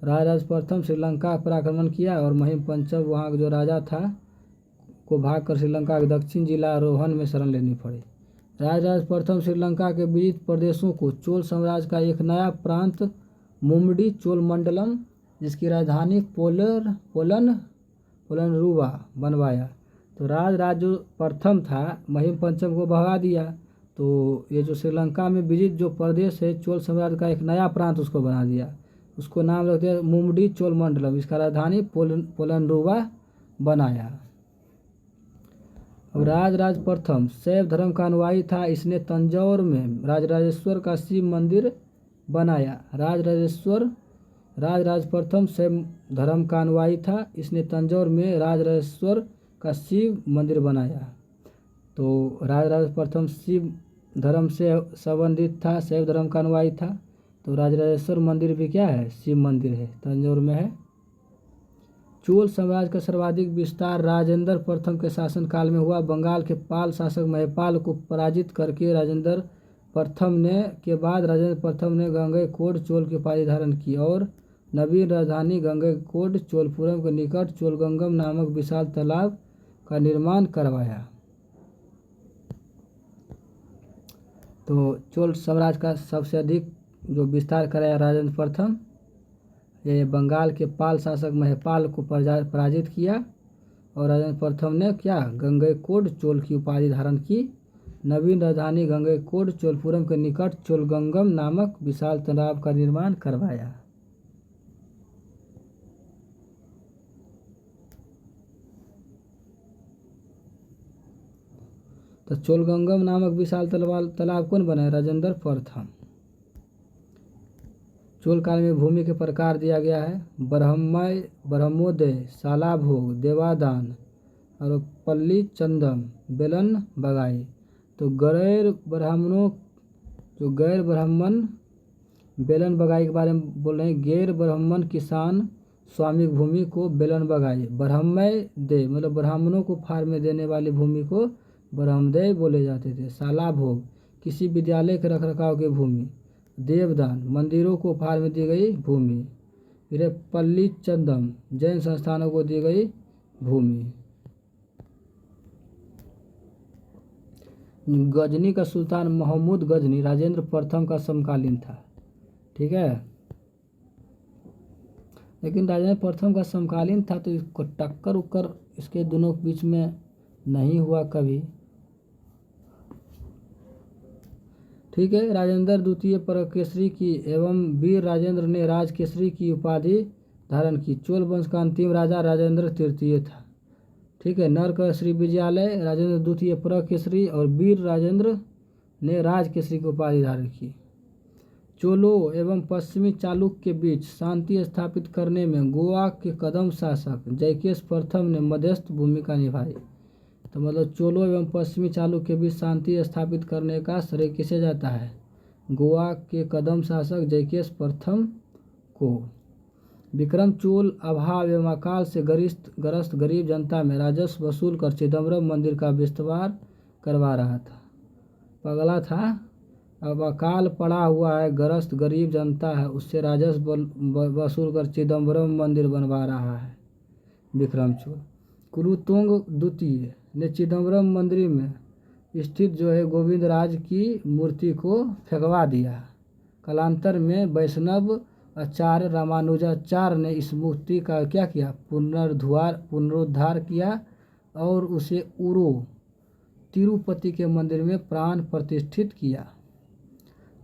राजराज प्रथम श्रीलंका पर आक्रमण किया और महिम पंचम वहाँ जो राजा था को भागकर श्रीलंका के दक्षिण जिला रोहन में शरण लेनी पड़ी। राजराज प्रथम श्रीलंका के विविध प्रदेशों को चोल साम्राज्य का एक नया प्रांत मुम्बडी चोलमंडलम जिसकी राजधानी पोलनरुवा बनवाया। तो राजराज जो प्रथम था महिम पंचम को भगा दिया, तो ये जो श्रीलंका में विजित जो प्रदेश है चोल साम्राज्य का एक नया प्रांत उसको बना दिया, उसको नाम रख दिया मुम्बडी चोलमंडलम, इसका राजधानी पोलनरुवा बनाया। अब राजराज प्रथम शैव धर्म का अनुयायी था। इसने तंजौर में राजराजेश्वर का शिव मंदिर बनाया। राजराज प्रथम शैव धर्म का अनुयायी था। इसने तंजौर में राजराजेश्वर का शिव मंदिर बनाया। तो राजराज प्रथम शिव धर्म से संबंधित था, शैव धर्म का अनुयायी था। तो राजराजेश्वर मंदिर भी क्या है? शिव मंदिर है, तंजौर में है। चोल साम्राज्य का सर्वाधिक विस्तार राजेंद्र प्रथम के शासनकाल में हुआ। बंगाल के पाल शासक महिपाल को पराजित करके राजेंद्र प्रथम ने के बाद राजेंद्र प्रथम ने गंगईकोंड चोल की उपाधि धारण की और नवीन राजधानी गंगईकोंड चोलपुरम के निकट चोलगंगम नामक विशाल तालाब का निर्माण करवाया। तो चोल साम्राज्य का सबसे अधिक जो विस्तार कराया राजेंद्र प्रथम, ये बंगाल के पाल शासक महिपाल को पराजित किया और राजेंद्र प्रथम ने क्या? गंगईकोंड चोल की उपाधि धारण की। नवीन राजधानी गंगईकोंड चोलपुरम के निकट चोलगंगम नामक विशाल तालाब का निर्माण करवाया। तो चोलगंगम नामक विशाल तालाब कौन बनाया? राजेंद्र प्रथम। चोल काल में भूमि के प्रकार दिया गया है: ब्रह्ममय, ब्रह्मोदय, शालाभोग, देवादान और पल्ली चंदम, बेलन बगाई। तो गैर ब्राह्मण बेलन बगाई के बारे में बोल रहे हैं। गैर ब्राह्मण किसान स्वामी भूमि को बेलन बगाई। ब्रह्ममय दे मतलब ब्राह्मणों को फार में देने वाली भूमि को ब्रह्मदय बोले जाते थे। शालाभोग किसी विद्यालय के रखरखाव की भूमि। देवदान मंदिरों को उपहार में दी गई भूमि। फिर पल्ली चंदम जैन संस्थानों को दी गई भूमि। गजनी का सुल्तान महमूद गजनी राजेंद्र प्रथम का समकालीन था, ठीक है। लेकिन राजेंद्र प्रथम का समकालीन था तो इसको टक्कर उक्कर इसके दोनों के बीच में नहीं हुआ कभी। ठीक है। राजेंद्र द्वितीय परकेसरी की एवं वीर राजेंद्र ने राजकेसरी की उपाधि धारण की। चोल वंश का अंतिम राजा राजेंद्र तृतीय था। ठीक है। नर्क श्री विजयालय राजेंद्र द्वितीय परकेसरी और वीर राजेंद्र ने राजकेसरी की उपाधि धारण की। चोलों एवं पश्चिमी चालुक्य के बीच शांति स्थापित करने में गोवा के कदम शासक जयकेश प्रथम ने मध्यस्थ भूमिका निभाई। तो मतलब चोलों एवं पश्चिमी चालुक्य के बीच शांति स्थापित करने का श्रेय किसे जाता है? गोवा के कदम शासक जयकेश प्रथम को। विक्रम चोल अभाव एवं अकाल से ग्रस्त गरीब जनता में राजस्व वसूल कर चिदम्बरम मंदिर का विस्तार करवा रहा था। पगला था। अब अकाल पड़ा हुआ है, ग्रस्त गरीब जनता है, उससे राजस्व वसूल कर चिदम्बरम मंदिर बनवा रहा है विक्रम चोल। कुलोत्तुंग द्वितीय ने चिदम्बरम मंदिर में स्थित जो है गोविंदराज की मूर्ति को फेंकवा दिया। कालांतर में वैष्णव आचार्य रामानुजाचार्य ने इस मूर्ति का क्या किया? पुनरुद्धार किया और उसे उरो तिरुपति के मंदिर में प्राण प्रतिष्ठित किया।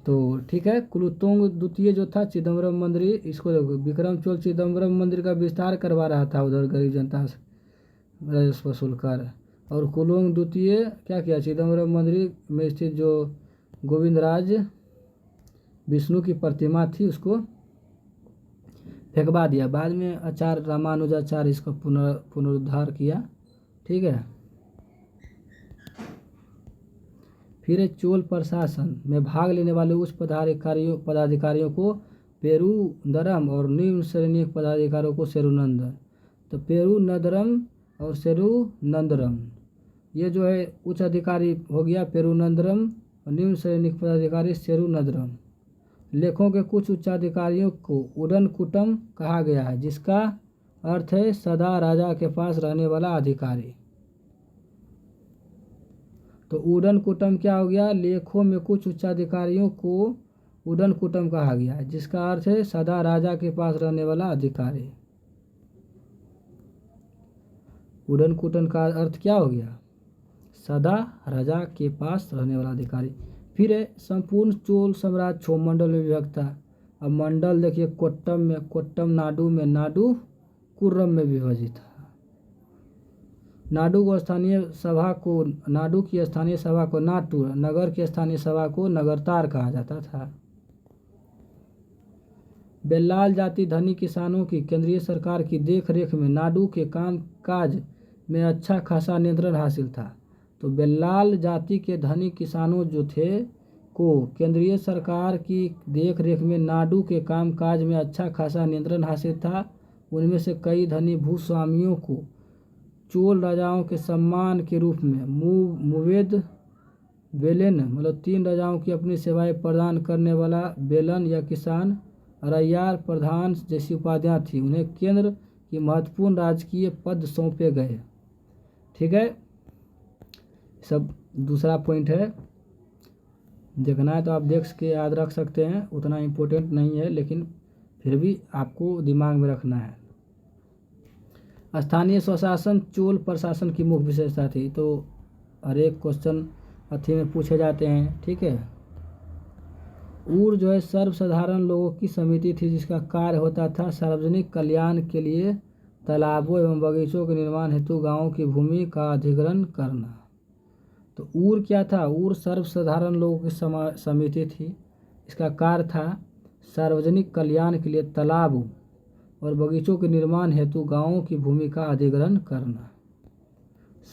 तो ठीक है। कुलोत्तुंग द्वितीय जो था चिदम्बरम मंदिर, इसको देखो, विक्रम चोल चिदम्बरम मंदिर का विस्तार करवा रहा था उधर गरीब जनता से राजस्व वसूल कर। और कुलोत्तुंग द्वितीय क्या किया? चिदम्बरम मंदिर में स्थित जो गोविंदराज विष्णु की प्रतिमा थी उसको फेंकवा दिया। बाद में आचार्य रामानुजाचार्य इसको पुनरुद्धार किया। ठीक है। फिर चोल प्रशासन में भाग लेने वाले उच्च पदाधिकारियों को पेरुनदरम और निम्न श्रेणी पदाधिकारियों को सेरुनंदन। तो पेरुनदरम और सेरुनंदरम ये जो है उच्च अधिकारी हो गया पेरुनंदरम और निम्न श्रेणी पदाधिकारी सेरुनंदरम। लेखों के कुछ उच्चाधिकारियों को उडन कुटम कहा गया है, जिसका अर्थ है सदा राजा के पास रहने वाला अधिकारी। तो उडन कुटम क्या हो गया? लेखों में कुछ उच्चाधिकारियों को उडन कुटम कहा गया है, जिसका अर्थ है सदा राजा के पास रहने वाला अधिकारी। उडन कुटम का अर्थ क्या हो गया? सदा राजा के पास रहने वाला अधिकारी। फिर है संपूर्ण चोल साम्राज्य 6 मंडल में विभक्त था। अब मंडल देखिए, कोट्टम में कोट्टम नाडु में नाडु कुर्रम में विभाजित था। नाडु को स्थानीय सभा को नाडु की स्थानीय सभा को नाटुर, नगर की स्थानीय सभा को नगरतार कहा जाता था। बेल्लाल जाति धनी किसानों की केंद्रीय सरकार की देखरेख में नाडु के काम काज में अच्छा खासा नियंत्रण हासिल था। तो बेल्लाल जाति के धनी किसानों जो थे को केंद्रीय सरकार की देखरेख में नाडु के काम काज में अच्छा खासा नियंत्रण हासिल था। उनमें से कई धनी भूस्वामियों को चोल राजाओं के सम्मान के रूप में मुवेद बेलेन मतलब 3 राजाओं की अपनी सेवाएं प्रदान करने वाला बेलन या किसान रैयार प्रधान जैसी उपाधियां थी। उन्हें केंद्र की महत्वपूर्ण राजकीय पद सौंपे गए। ठीक है। सब दूसरा पॉइंट है, देखना है तो आप देख के याद रख सकते हैं, उतना इम्पोर्टेंट नहीं है लेकिन फिर भी आपको दिमाग में रखना है। स्थानीय स्वशासन चोल प्रशासन की मुख्य विशेषता थी। तो हर एक क्वेश्चन अथी में पूछे जाते हैं। ठीक है। ऊर जो है सर्वसाधारण लोगों की समिति थी, जिसका कार्य होता था सार्वजनिक कल्याण के लिए तालाबों एवं बगीचों के निर्माण हेतु गांवों की भूमि का अधिग्रहण करना। तो ऊर क्या था? ऊर सर्वसाधारण लोगों की समिति थी। इसका कार्य था सार्वजनिक कल्याण के लिए तालाबों और बगीचों के निर्माण हेतु गांवों की भूमि का अधिग्रहण करना।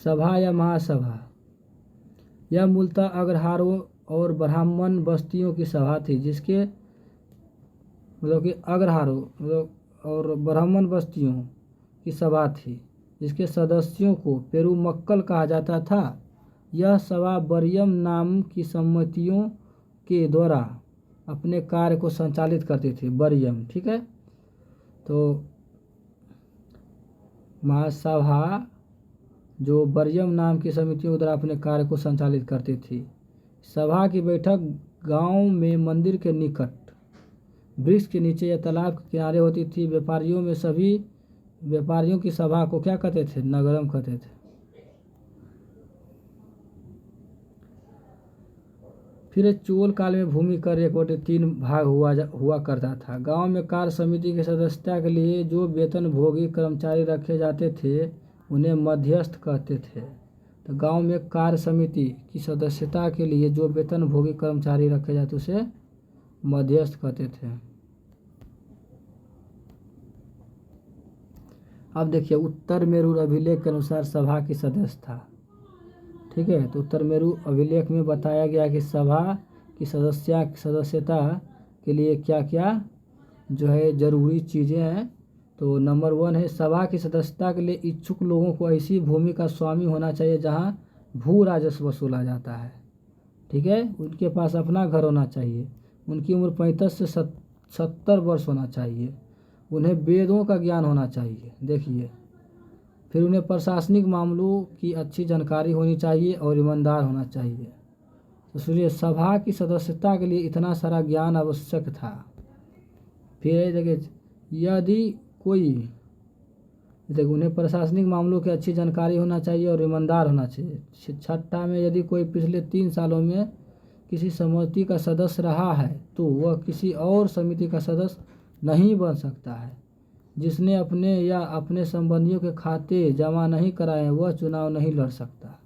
सभा या महासभा यह मूलतः अग्रहारों और ब्राह्मण बस्तियों की सभा थी, जिसके मतलब कि अग्रहारों मतलब और ब्राह्मण बस्तियों की सभा थी, जिसके सदस्यों को पेरुमक्कल कहा जाता था। यह सभा बरियम नाम की समितियों के द्वारा अपने कार्य को संचालित करती थी। बरियम। ठीक है। तो महासभा जो बरियम नाम की समितियों द्वारा अपने कार्य को संचालित करती थी। सभा की बैठक गांव में मंदिर के निकट वृक्ष के नीचे या तालाब के किनारे होती थी। व्यापारियों की सभा को क्या कहते थे? नगरम कहते थे। फिर चोल काल में भूमि कर एक बटे 3 भाग हुआ करता था। गांव में कार्य समिति की सदस्यता के लिए जो वेतन भोगी कर्मचारी रखे जाते थे उन्हें मध्यस्थ कहते थे। तो गांव में कार्य समिति की सदस्यता के लिए जो वेतन भोगी कर्मचारी रखे जाते उसे मध्यस्थ कहते थे। अब देखिए, उत्तर मेरु अभिलेख के अनुसार सभा की सदस्य था। ठीक है, तो उत्तर मेरु अभिलेख में बताया गया कि सभा की सदस्यता के लिए क्या क्या जो है जरूरी चीज़ें हैं। तो नंबर 1 है, सभा की सदस्यता के लिए इच्छुक लोगों को ऐसी भूमि का स्वामी होना चाहिए जहां भू राजस्व वसूला जाता है। ठीक है, उनके पास अपना घर होना चाहिए। उनकी उम्र 35 से 70 वर्ष होना चाहिए। उन्हें वेदों का ज्ञान होना चाहिए। देखिए, फिर उन्हें प्रशासनिक मामलों की अच्छी जानकारी होनी चाहिए और ईमानदार होना चाहिए। तो सुनिए, सभा की सदस्यता के लिए इतना सारा ज्ञान आवश्यक था। फिर देखिए, उन्हें प्रशासनिक मामलों की अच्छी जानकारी होना चाहिए और ईमानदार होना चाहिए। 6 में, यदि कोई पिछले 3 सालों में किसी समिति का सदस्य रहा है तो वह किसी और समिति का सदस्य नहीं बन सकता है। जिसने अपने या अपने संबंधियों के खाते जमा नहीं कराए वह चुनाव नहीं लड़ सकता।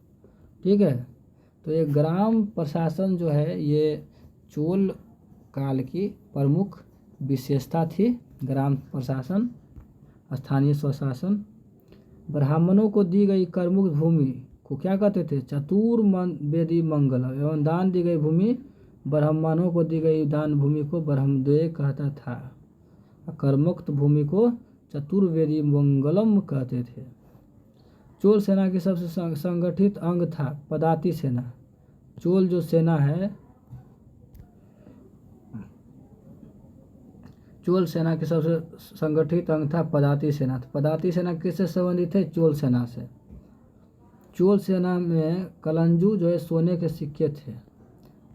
ठीक है, तो ये ग्राम प्रशासन जो है ये चोल काल की प्रमुख विशेषता थी। ग्राम प्रशासन, स्थानीय स्वशासन। ब्राह्मणों को दी गई करमुक्त भूमि को क्या कहते थे? चतुर्वेदी मंगलम। एवं दान दी गई भूमि, ब्राह्मणों को दी गई दान भूमि को ब्रह्मदेय कहता था। करमुक्त भूमि को चतुर्वेदी मंगलम कहते थे। चोल सेना की सबसे संगठित अंग था पदाती सेना। चोल जो सेना है, चोल सेना के सबसे संगठित अंग था पदाती सेना। पदाती सेना किससे संबंधित है? चोल सेना से। चोल सेना में कलंजू जो है सोने के सिक्के थे।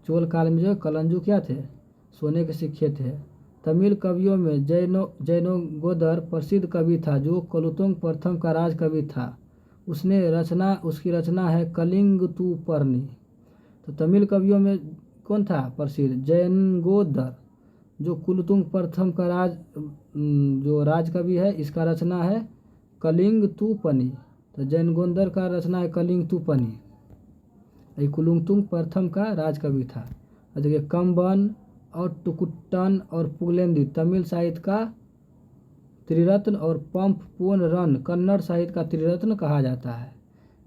चोल काल में जो है कलंजू क्या थे? सोने के सिक्के थे। तमिल कवियों में जैनोगोदर प्रसिद्ध कवि था जो कुलोत्तुंग प्रथम का राज कवि था। उसकी रचना है कलिंगतुपर्णी। तो तमिल कवियों में कौन था प्रसिद्ध? जैनगोदर, जो कुलोत्तुंग प्रथम का जो राज कवि है। इसका रचना है कलिंगतुपनी। तो जैनगोदर का रचना है कलिंगतुपनी। ये कुलोत्तुंग प्रथम का राज कवि था। देखिए, कंबन और टुकुट्टन और पुगलेंदी तमिल साहित्य का त्रिरत्न और पंपपोन कन्नड़ साहित्य का त्रिरत्न कहा जाता है।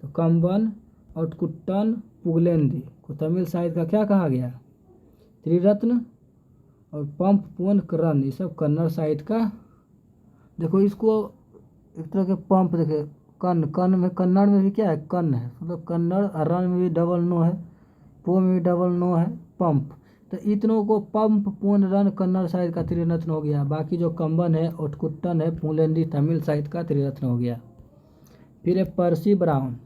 तो कंबन और टुकुट्टन पुगलेंदी को तमिल साहित्य का क्या कहा गया? त्रिरत्न। और पंपपोन ये सब कन्नड़ साहित्य का। देखो, इसको एक तरह के पंप, देखे कन्न में, कन्नड़ में भी क्या है? कन्न है, मतलब कन्नड़। रन में भी डबल नो है, पो में भी डबल नो है, पंप। तो इतनों को पंप पूर्ण रन कन्नड़ साहित्य का त्रिरत्न हो गया। बाकी जो कंबन है, ओटकुट्टन है, पुगलेंदी तमिल साहित्य का त्रिरत्न हो गया। फिर पर्सी ब्राउन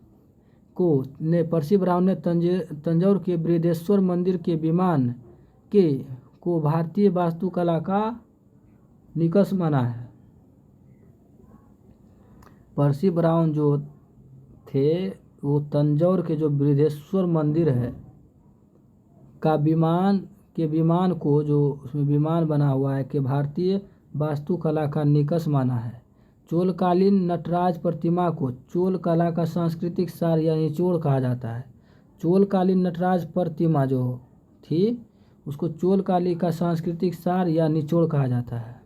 ने तंजौर के बृहदेश्वर मंदिर के विमान को भारतीय वास्तुकला का निकष माना है। पर्सी ब्राउन जो थे वो तंजौर के जो बृहदेश्वर मंदिर है का विमान को, जो उसमें विमान बना हुआ है, कि भारतीय वास्तुकला का निकष माना है। चोलकालीन नटराज प्रतिमा को चोल कला का सांस्कृतिक सार या निचोड़ कहा जाता है। चोलकालीन नटराज प्रतिमा जो थी उसको चोलकाली का सांस्कृतिक सार या निचोड़ कहा जाता है।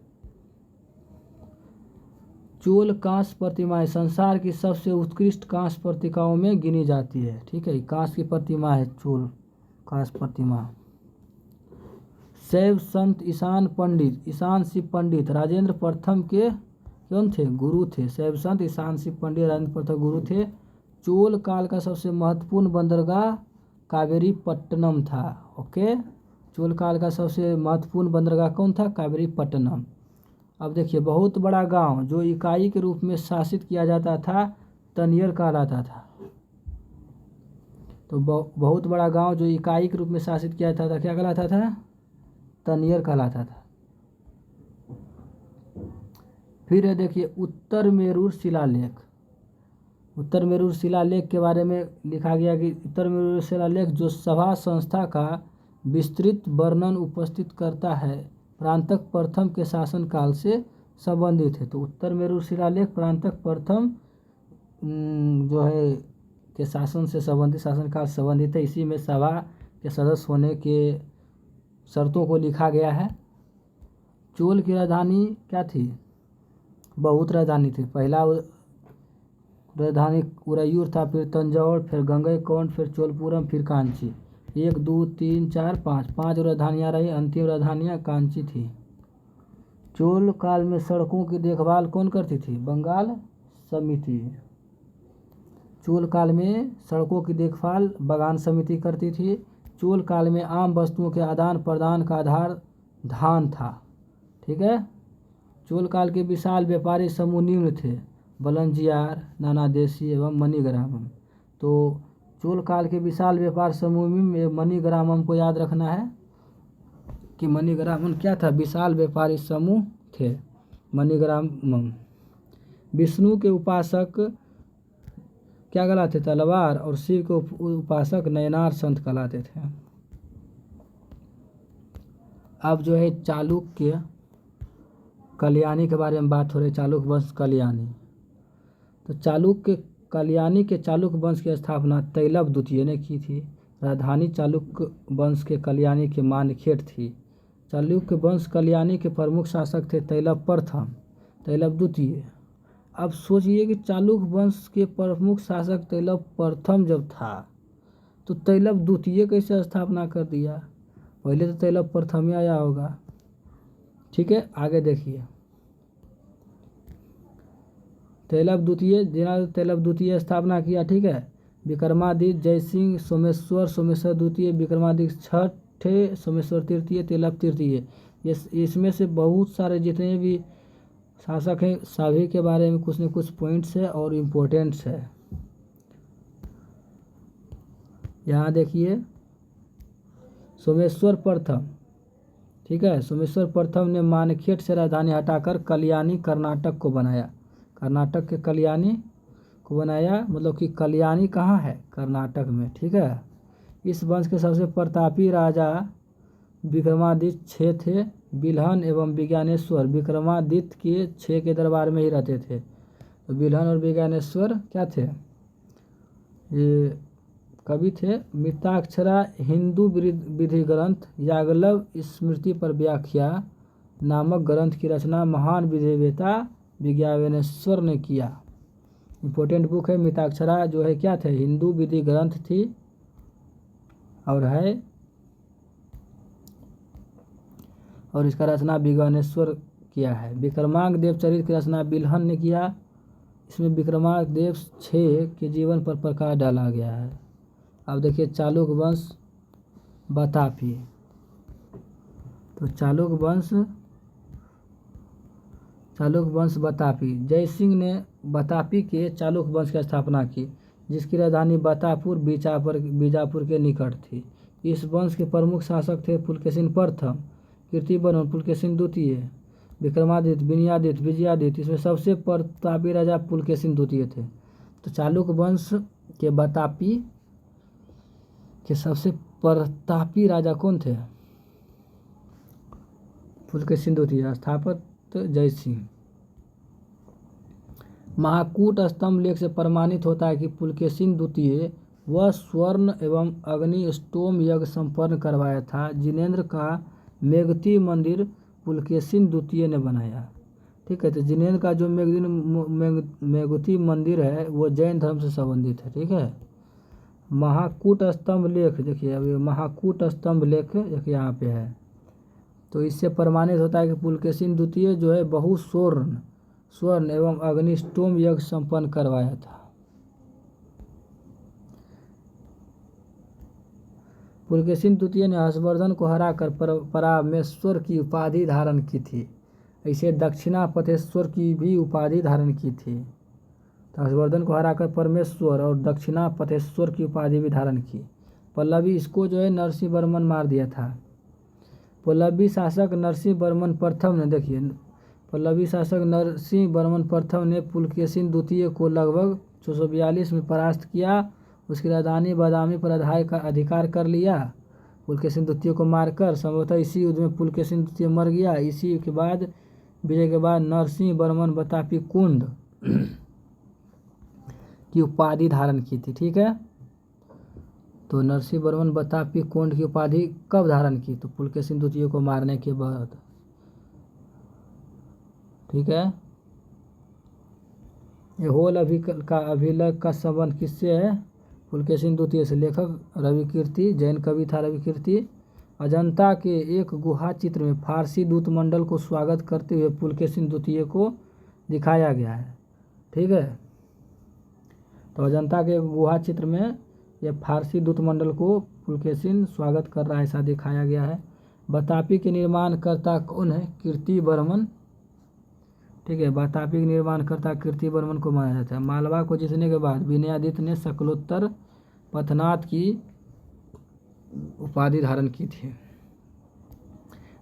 चोल कांस्य प्रतिमाएं संसार की सबसे उत्कृष्ट कांस्य प्रतिमाओं में गिनी जाती है। ठीक है, कांस्य की प्रतिमा है चोल कांस्य प्रतिमा। शैव संत ईशान शिव पंडित राजेंद्र प्रथम के कौन थे? गुरु थे। शैव संत ईशान शिव पंडित राजेंद्र प्रथम गुरु थे। चोल काल का सबसे महत्वपूर्ण बंदरगाह कावेरीपट्टनम था। ओके, चोल काल का सबसे महत्वपूर्ण बंदरगाह कौन था? कावेरीपट्टनम। अब देखिए, बहुत बड़ा गांव जो इकाई के रूप में शासित किया जाता था तनियर कहलाता था। तो बहुत बड़ा गांव जो इकाई के रूप में शासित किया जाता था क्या कहलाता था? तनियर कहलाता था। फिर है देखिए उत्तर मेरूर शिलालेख। उत्तर मेरूर शिलालेख के बारे में लिखा गया कि उत्तर मेरूर शिलालेख जो सभा संस्था का विस्तृत वर्णन उपस्थित करता है प्रांतक प्रथम के शासनकाल से संबंधित है। तो उत्तर मेरूर शिलालेख प्रांतक प्रथम जो है के शासन से संबंधित शासनकाल से संबंधित है। इसी में सभा के सदस्य होने के शर्तों को लिखा गया है। चोल की राजधानी क्या थी? बहुत राजधानी थी। पहला राजधानी उरैयूर था, फिर तंजौर, फिर गंगईकोंड, फिर चोलपुरम, फिर कांची। 1 2 3 4 5 5 राजधानियाँ रही। अंतिम राजधानियाँ कांची थी। चोल काल में सड़कों की देखभाल कौन करती थी? बंगाल समिति। चोल काल में सड़कों की देखभाल बगान समिति करती थी। चोल काल में आम वस्तुओं के आदान प्रदान का आधार धान था। ठीक है। चोल काल के विशाल व्यापारी समूह निम्न थे: बलंजियार, नानादेशी एवं मणिग्रामम। तो चोल काल के विशाल व्यापार समूह में मणिग्रामम को याद रखना है कि मणिग्रामम क्या था? विशाल व्यापारी समूह थे मणिग्रामम। विष्णु के उपासक क्या कहलाते? तलवार। और शिव के उपासक नयनार संत कहलाते थे। अब जो है चालुक्य कल्याणी के बारे में बात हो रही है। चालुक्य वंश कल्याणी। तो चालुक्य कल्याणी के चालुक्य वंश की स्थापना तैलव द्वितीय ने की थी। राजधानी चालुक्य वंश के कल्याणी के मानखेड़ थी। चालुक्य वंश कल्याणी के प्रमुख शासक थे तैलव प्रथम, तैलव द्वितीय। अब सोचिए कि चालुक्य वंश के प्रमुख शासक तैलव प्रथम जब था तो तैलव द्वितीय कैसे स्थापना कर दिया? पहले तो तैलव प्रथम ही आया होगा। ठीक है, आगे देखिए। तैलव द्वितीय स्थापना किया। ठीक है। विक्रमादित्य, जयसिंह, सोमेश्वर द्वितीय, विक्रमादित्य छठे, सोमेश्वर तृतीय, तैलव तृतीय। इसमें से बहुत सारे जितने भी शासक हैं सभी के बारे में कुछ न कुछ पॉइंट्स है और इम्पोर्टेंट्स है। यहाँ देखिए सोमेश्वर प्रथम। ठीक है। सोमेश्वर प्रथम ने मानखेड़ से राजधानी हटाकर कल्याणी कर्नाटक को बनाया। कर्नाटक के कल्याणी को बनाया, मतलब कि कल्याणी कहाँ है? कर्नाटक में। ठीक है। इस वंश के सबसे प्रतापी राजा विक्रमादित्य 6 थे। बिल्हन एवं विज्ञानेश्वर विक्रमादित्य के 6 के दरबार में ही रहते थे। तो बिल्हन और विज्ञानेश्वर क्या थे? ये कवि थे। मिताक्षरा हिंदू विधि ग्रंथ याज्ञवल्क्य स्मृति पर व्याख्या नामक ग्रंथ की रचना महान विधिवेत्ता विज्ञानेश्वर ने किया। इम्पोर्टेंट बुक है मिताक्षरा, जो है क्या थे? हिंदू विधि ग्रंथ थी और है, और इसका रचना विज्ञानेश्वर किया है। विक्रमांक देव चरित्र की रचना बिल्हन ने किया। इसमें विक्रमांक देव 6 के जीवन पर प्रकाश डाला गया है। अब देखिए चालुक्य वंश बतापी। तो चालुक्य वंश बतापी। जयसिंह ने बतापी के चालुक्य वंश की स्थापना की, जिसकी राजधानी बतापुर बीजापुर के निकट थी। इस वंश के प्रमुख शासक थे पुलकेशिन प्रथम, कीर्तिवर्मन, पुलकेशिन द्वितीय, विक्रमादित्य, विजयादित्य। इसमें सबसे प्रतापी राजा पुलकेशिन द्वितीय थे। तो चालुक्य वंश के बतापी के सबसे प्रतापी राजा कौन थे? पुलकेशिन द्वितीय। स्थापक जयसिंह। महाकूट स्तंभ लेख से प्रमाणित होता है कि पुलकेशिन द्वितीय वह स्वर्ण एवं अग्नि स्टोम यज्ञ संपन्न करवाया था। जिनेन्द्र का मेगती मंदिर पुलकेशिन द्वितीय ने बनाया। ठीक है। तो जिनेन्द्र का जो मेगती मंदिर है वो जैन धर्म से संबंधित है। ठीक है। महाकूट स्तंभ लेख देखिए, अभी महाकूट स्तंभ लेख यहाँ पे है। तो इससे प्रमाणित होता है कि पुलकेशिन द्वितीय जो है बहु स्वर्ण एवं अग्निष्टोम यज्ञ संपन्न करवाया था। पुलकेशिन द्वितीय ने हर्षवर्धन को हराकर परामेश्वर की उपाधि धारण की थी। ऐसे दक्षिणापथेश्वर की भी उपाधि धारण की थी। तो हर्षवर्धन को हराकर परमेश्वर और दक्षिणापथेश्वर की उपाधि भी धारण की। पल्लवी, इसको जो है नरसिंह वर्मन मार दिया था। पल्लवी शासक नरसिंह वर्मन प्रथम ने, देखिए पल्लवी शासक नरसिंह वर्मन प्रथम ने पुलकेशिन द्वितीय को लगभग 642 में परास्त किया। उसकी राजधानी बादामी पर अधिकार कर लिया। पुलकेशिन द्वितीय को मारकर संभवतः इसी युद्ध में पुलकेशिन द्वितीय मर गया। इसी के बाद विजय के बाद नरसिंह वर्मन बतापी कुंड की उपाधि धारण की थी। ठीक है, तो नरसिंह वर्मन बतापी कुंड की उपाधि कब धारण की? तो पुलकेशिन द्वितीय को मारने के बाद। ठीक है, ये होल अभिलेख का संबंध किससे है? पुलकेशिन द्वितीय से। लेखक रविकीर्ति, जैन कवि था रविकीर्ति। अजंता के एक गुहा चित्र में फारसी दूत मंडल को स्वागत करते हुए पुलकेशिन द्वितीय को दिखाया गया है। ठीक है, तो अजंता के गुहा चित्र में यह फारसी दूत मंडल को पुलकेशिन स्वागत कर रहा है, ऐसा दिखाया गया है। बतापी के निर्माणकर्ता कौन है? कीर्तिवर्मन। ठीक है, बतापी के निर्माणकर्ता कीर्तिवर्मन को माना जाता है। मालवा को जीतने के बाद विनयादित्य ने शकलोत्तर पथनाथ की उपाधि धारण की थी।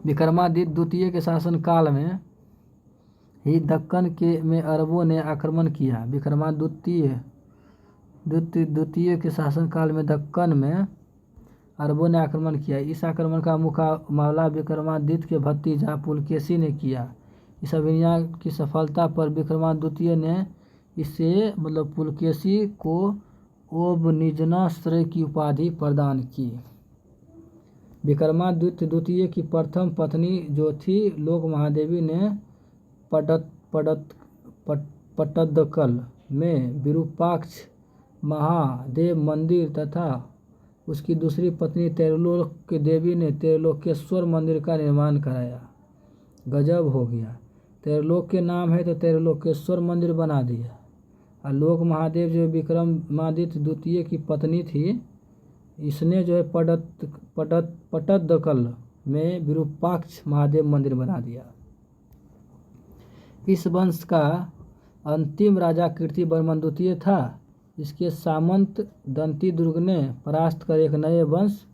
विक्रमादित्य द्वितीय के शासनकाल में ही दक्कन में अरबों ने आक्रमण किया। विक्रमादित्य द्वितीय के शासनकाल में दक्कन में अरबों ने आक्रमण किया। इस आक्रमण का मुकाबला विक्रमादित्य के भतीजा पुलकेशी ने किया। इस अभियान की सफलता पर विक्रमादित्य ने इसे मतलब पुलकेशी को ओबनिजनाश्रय की उपाधि प्रदान की। विक्रमादित्य द्वितीय की प्रथम पत्नी जो थी लोक महादेवी ने पट्टदकल में विरूपाक्ष महादेव मंदिर तथा उसकी दूसरी पत्नी त्रैलोक्य देवी ने त्रैलोकेश्वर मंदिर का निर्माण कराया। गजब हो गया, त्रैलोक्य नाम है तो त्रैलोकेश्वर मंदिर बना दिया। और लोक महादेव जो विक्रमादित्य द्वितीय की पत्नी थी, इसने जो है पट्टदकल में विरूपाक्ष महादेव मंदिर बना दिया। इस वंश का अंतिम राजा कीर्तिवर्मन द्वितीय था। इसके सामंत दंतीदुर्ग ने परास्त कर एक नए वंश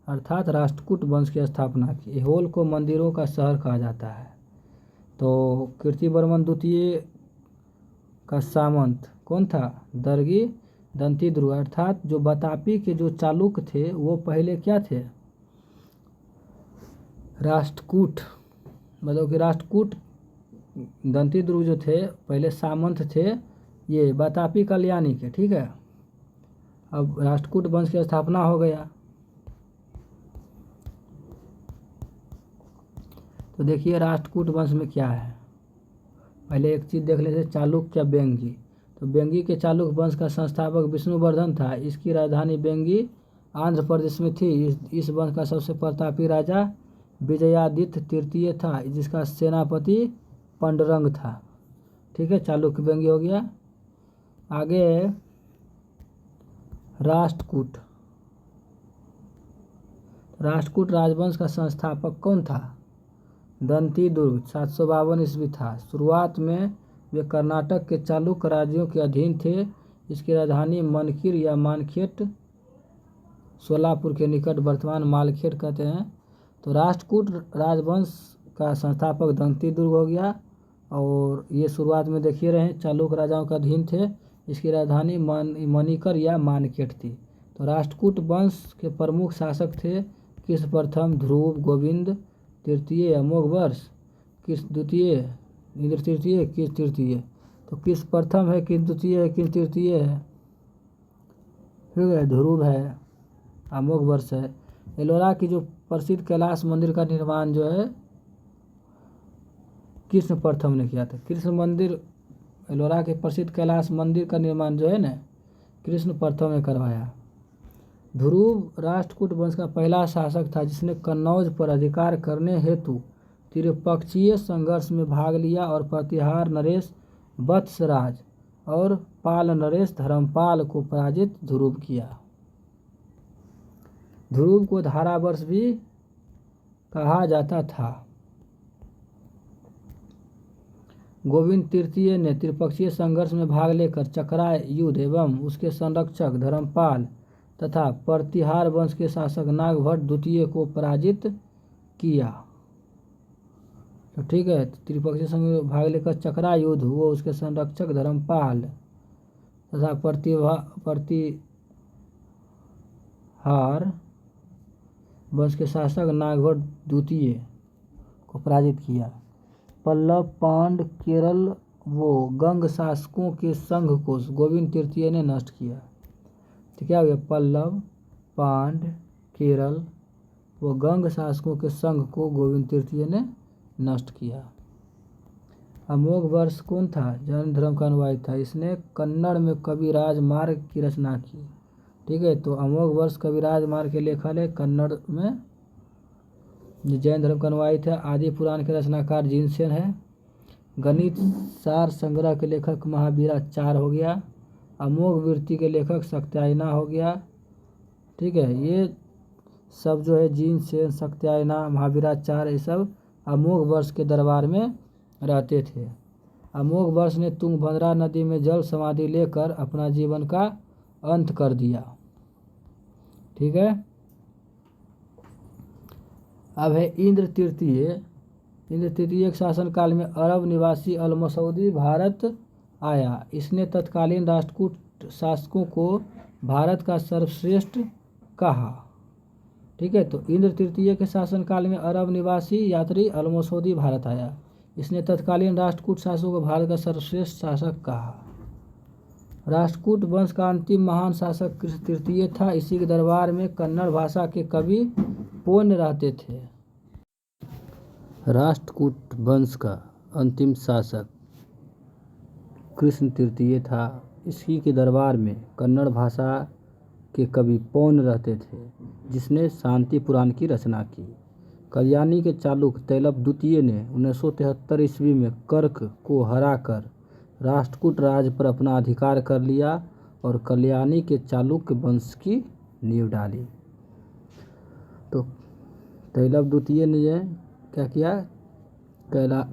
अर्थात राष्ट्रकूट वंश की स्थापना की। ऐहोल को मंदिरों का शहर कहा जाता है। तो कीर्तिवर्मन द्वितीय का सामंत कौन था? दर्गी दंतीदुर्ग, अर्थात जो बतापी के जो चालुक्य थे वो पहले क्या थे? राष्ट्रकूट, मतलब कि राष्ट्रकूट दंतीदुर्ग जो थे पहले सामंत थे ये बतापी कल्याणी के। ठीक है, अब राष्ट्रकूट वंश की स्थापना हो गया। तो देखिए राष्ट्रकूट वंश में क्या है, पहले एक चीज़ देख लेते, चालुक्य बेंगी। तो बेंगी के चालुक्य वंश का संस्थापक विष्णुवर्धन था। इसकी राजधानी बेंगी आंध्र प्रदेश में थी। इस वंश का सबसे प्रतापी राजा विजयादित्य तृतीय था, जिसका सेनापति पंडरंग था। ठीक है, चालुक्य बेंगी हो गया। आगे राष्ट्रकूट राजवंश का संस्थापक कौन था? दंतीदुर्ग 752 ईस्वी था। शुरुआत में वे कर्नाटक के चालुक्य राज्यों के अधीन थे। इसकी राजधानी मनकिर या मानखेट सोलापुर के निकट वर्तमान मालखेट कहते हैं। तो राष्ट्रकूट राजवंश का संस्थापक दंतीदुर्ग हो गया और ये शुरुआत में देखिए रहे चालुक्य राजाओं के अधीन थे। इसकी राजधानी मणिकर या मानखेट थी। तो राष्ट्रकूट वंश के प्रमुख शासक थे कृष्ण प्रथम, ध्रुव, गोविंद तृतीय, अमोघवर्ष, कृष्ण द्वितीय, इंद्र तृतीय, कृष्ण तृतीय। तो कृष्ण प्रथम है, कृष्ण द्वितीय है, कृष्ण तृतीय है, ठीक है, ध्रुव है, अमोघवर्ष है। एलोरा की जो प्रसिद्ध कैलाश मंदिर का निर्माण जो है कृष्ण प्रथम ने किया था। कृष्ण मंदिर, एलोरा के प्रसिद्ध कैलाश मंदिर का निर्माण जो है ना कृष्ण प्रथम ने करवाया। ध्रुव राष्ट्रकूट वंश का पहला शासक था जिसने कन्नौज पर अधिकार करने हेतु त्रिपक्षीय संघर्ष में भाग लिया और प्रतिहार नरेश वत्सराज और पाल नरेश धर्मपाल को पराजित ध्रुव किया। ध्रुव को धारावर्ष भी कहा जाता था। गोविंद तृतीय ने त्रिपक्षीय संघर्ष में भाग लेकर चकरा युद्ध एवं उसके संरक्षक धर्मपाल तथा प्रतिहार वंश के शासक नागभट्ट द्वितीय को पराजित किया। तो ठीक है, त्रिपक्षीय संघ में भाग लेकर चकरा युद्ध हुआ, उसके संरक्षक धर्मपाल तथा प्रतिहार वंश के शासक नागभट्ट द्वितीय को पराजित किया। पल्लव पांड केरल वो गंग शासकों के संघ को गोविंद तृतीय ने नष्ट किया। तो क्या हो गया, पल्लव पांड केरल वो गंग शासकों के संघ को गोविंद तृतीय ने नष्ट किया। अमोघ वर्ष कौन था, जैन धर्म का अनुयायी था, इसने कन्नड़ में कविराज मार्ग की रचना की। ठीक है, तो अमोघ वर्ष कविराज मार्ग के लेखक है, कन्नड़ में जैन धर्म का अनुयायी था। आदि पुराण के रचनाकार जिनसेन है। गणित सार संग्रह के लेखक महावीराचार्य हो गया। अमोघ वृत्ति के लेखक सत्यायना हो गया। ठीक है, ये सब जो है जिनसेन, सत्यायना, महावीराचार्य, ये सब अमोघ वर्ष के दरबार में रहते थे। अमोघ वर्ष ने तुंगभद्रा नदी में जल समाधि लेकर अपना जीवन का अंत कर दिया। ठीक है, अब है इंद्र तृतीय। इंद्र तृतीय के शासनकाल में अरब निवासी अल मसूदी भारत आया। इसने तत्कालीन राष्ट्रकूट शासकों को भारत का सर्वश्रेष्ठ कहा। ठीक है, तो इंद्र तृतीय के शासनकाल में अरब निवासी यात्री अल मसूदी भारत आया। इसने तत्कालीन राष्ट्रकूट शासकों को भारत का सर्वश्रेष्ठ शासक कहा। राष्ट्रकूट वंश का अंतिम महान शासक कृष्ण तृतीय था। इसी के दरबार में कन्नड़ भाषा के कवि पूर्ण रहते थे। राष्ट्रकूट वंश का अंतिम शासक कृष्ण तृतीय था। इसी के दरबार में कन्नड़ भाषा के कवि पौन रहते थे, जिसने शांति पुराण की रचना की। कल्याणी के चालुक्य तैलप द्वितीय ने 1973 ईस्वी में कर्क को हराकर राष्ट्रकूट राज पर अपना अधिकार कर लिया और कल्याणी के चालुक्य वंश की नींव डाली। तो तैलप द्वितीय ने जो क्या किया,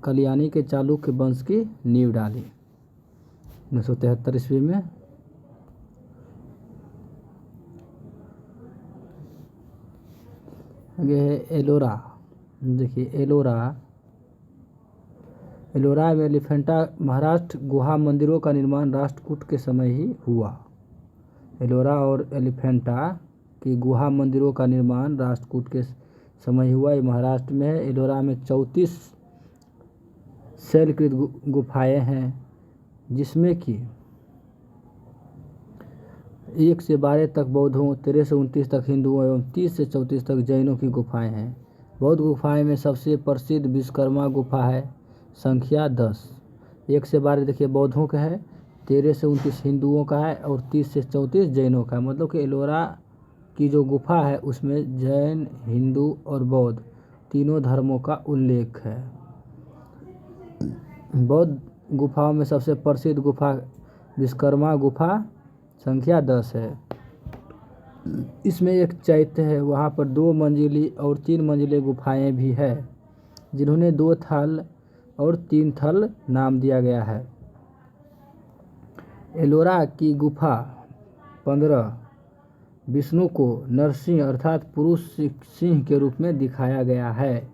कल्याणी के चालुक्य वंश की नींव डाली 1973 ईस्वी में। आगे है एलोरा। देखिए एलोरा में एलिफेंटा महाराष्ट्र गुहा मंदिरों का निर्माण राष्ट्रकूट के समय ही हुआ। एलोरा और एलिफेंटा की गुहा मंदिरों का निर्माण राष्ट्रकूट के समय हुआ। ये महाराष्ट्र में है। एलोरा में 34 शैलकृत गुफाएं हैं, जिसमें कि 1 से 12 तक बौद्धों, 13 से 29 तक हिंदुओं एवं 30 से 34 तक जैनों की गुफाएं हैं। बौद्ध गुफाएं में सबसे प्रसिद्ध विश्वकर्मा गुफा है, संख्या 10। 1 से 12 देखिए बौद्धों का है, 13 से 29 हिंदुओं का है और 30 से 34 जैनों का है। मतलब कि एलोरा की जो गुफा है उसमें जैन, हिंदू और बौद्ध तीनों धर्मों का उल्लेख है। बौद्ध गुफाओं में सबसे प्रसिद्ध गुफा विश्वकर्मा गुफा संख्या 10 है। इसमें एक चैत्य है, वहाँ पर 2 मंजिली और 3 मंजिले गुफाएं भी है, जिन्होंने 2 थल और 3 थल नाम दिया गया है। एलोरा की गुफा 15 विष्णु को नरसिंह अर्थात पुरुष सिंह के रूप में दिखाया गया है।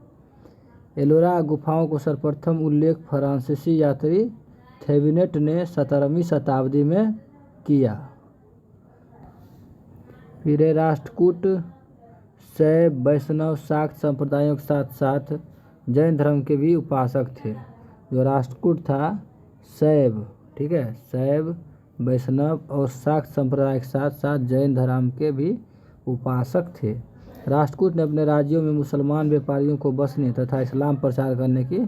एलोरा गुफाओं को सर्वप्रथम उल्लेख फ्रांसीसी यात्री थेविनेट ने 17वीं शताब्दी में किया। फिर राष्ट्रकूट शैव, वैष्णव, शाक्त संप्रदायों के साथ साथ जैन धर्म के भी उपासक थे। जो राष्ट्रकूट था शैव, ठीक है, शैव, वैष्णव और शाक्त संप्रदाय के साथ साथ जैन धर्म के भी उपासक थे। राष्ट्रकूट ने अपने राज्यों में मुसलमान व्यापारियों को बसने तथा इस्लाम प्रचार करने की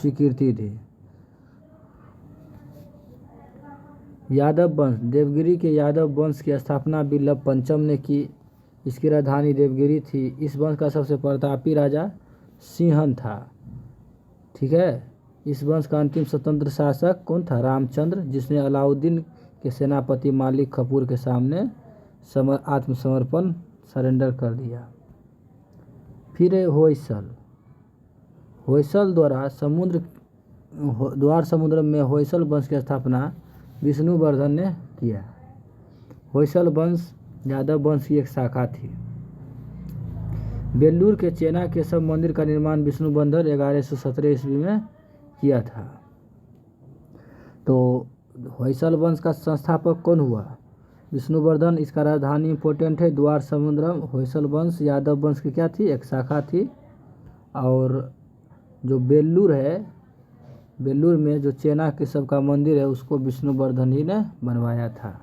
स्वीकृति दी। यादव वंश। देवगिरी के यादव वंश की स्थापना बिल्लभ पंचम ने की। इसकी राजधानी देवगिरी थी। इस वंश का सबसे प्रतापी राजा सिंहन था। ठीक है, इस वंश का अंतिम स्वतंत्र शासक कौन था, रामचंद्र, जिसने अलाउद्दीन के सेनापति मालिक कफूर के सामने आत्मसमर्पण सरेंडर कर दिया। फिर है होयसल। होयसल द्वार समुद्र में होयसल वंश की स्थापना विष्णुवर्धन ने किया। होयसल वंश यादव वंश की एक शाखा थी। बेल्लूर के चेना केशव मंदिर का निर्माण विष्णुबंधन 1117 ईस्वी में किया था। तो होयसल वंश का संस्थापक कौन हुआ? विष्णुवर्धन। इसका राजधानी इंपॉर्टेंट है द्वार समुद्रम। होयसल वंश यादव वंश की क्या थी? एक शाखा थी। और जो बेल्लूर है, बेल्लूर में जो चेना केशव का मंदिर है उसको विष्णुवर्धन ही ने बनवाया था।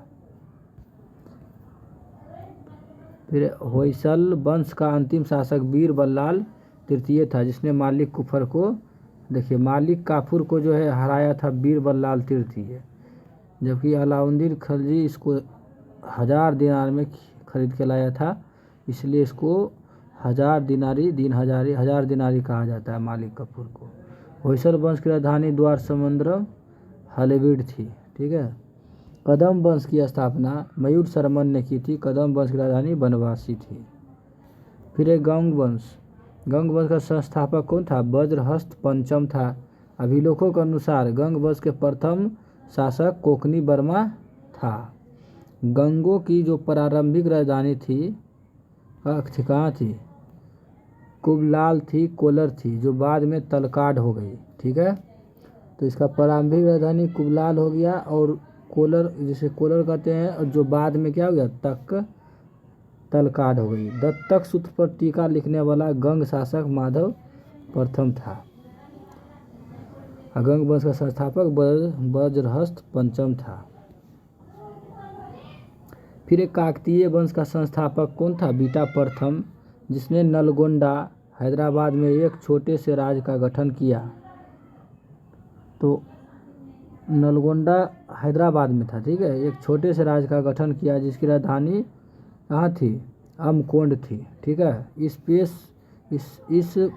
फिर होयसल वंश का अंतिम शासक वीर बल्लाल तृतीय था, जिसने मालिक कुफर को, देखिए मालिक काफूर को जो है हराया था वीर बल्लाल तृतीय। जबकि अलाउद्दीन खिलजी इसको 1000 दिनार में खरीद के लाया था, इसलिए इसको 1000 दिनारी कहा जाता है मालिक काफूर को। होयसल वंश की राजधानी द्वार समुद्र हलेबीड थी। ठीक है। कदम वंश की स्थापना मयूर शर्मन ने की थी। कदम वंश की राजधानी बनवासी थी। फिर एक गंग वंश। गंग वंश का संस्थापक कौन था? वज्रहस्त पंचम था। अभिलेखों के अनुसार गंग वंश के प्रथम शासक कोकनी वर्मा था। गंगों की जो प्रारंभिक राजधानी थी कहाँ थी? कुबलाल थी, कोलर थी, जो बाद में तलकाड हो गई। ठीक है। तो इसका प्रारंभिक राजधानी कुबलाल हो गया और कोलर, जिसे कोलर कहते हैं, और जो बाद में क्या हो गया? तलकाड हो गई। दत्तक सूत्र पर टीका लिखने वाला गंग शासक माधव प्रथम था। गंग वंश का संस्थापक वज्रहस्त पंचम था। फिर एक काकतीय वंश का संस्थापक कौन था? बीटा प्रथम, जिसने नलगोंडा हैदराबाद में एक छोटे से राज्य का गठन किया। तो नलगोंडा हैदराबाद में था। ठीक है। एक छोटे से राज्य का गठन किया जिसकी राजधानी कहाँ थी? अमकोंड थी। ठीक है। इस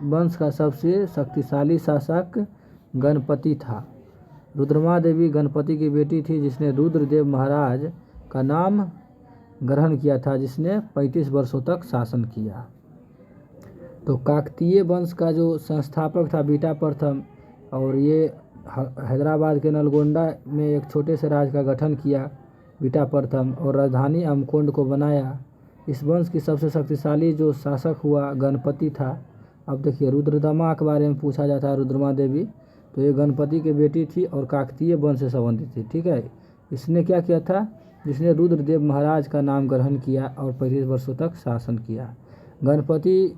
वंश का सबसे शक्तिशाली शासक गणपति था। रुद्रमा देवी गणपति की बेटी थी, जिसने रुद्रदेव महाराज का नाम ग्रहण किया था, जिसने 35 वर्षों तक शासन किया। तो काकतीय वंश का जो संस्थापक था बीटा प्रथम, और ये हैदराबाद के नलगोंडा में एक छोटे से राज्य का गठन किया बीटा प्रथम, और राजधानी अमकोंड को बनाया। इस वंश की सबसे शक्तिशाली जो शासक हुआ गणपति था। अब देखिए रुद्रदमा के बारे में पूछा जाता है, रुद्रमा देवी, तो ये गणपति की बेटी थी और काकतीय वंश से संबंधित थी। ठीक है। इसने क्या किया था? जिसने रुद्रदेव महाराज का नाम ग्रहण किया और 35 वर्षों तक शासन किया। गणपति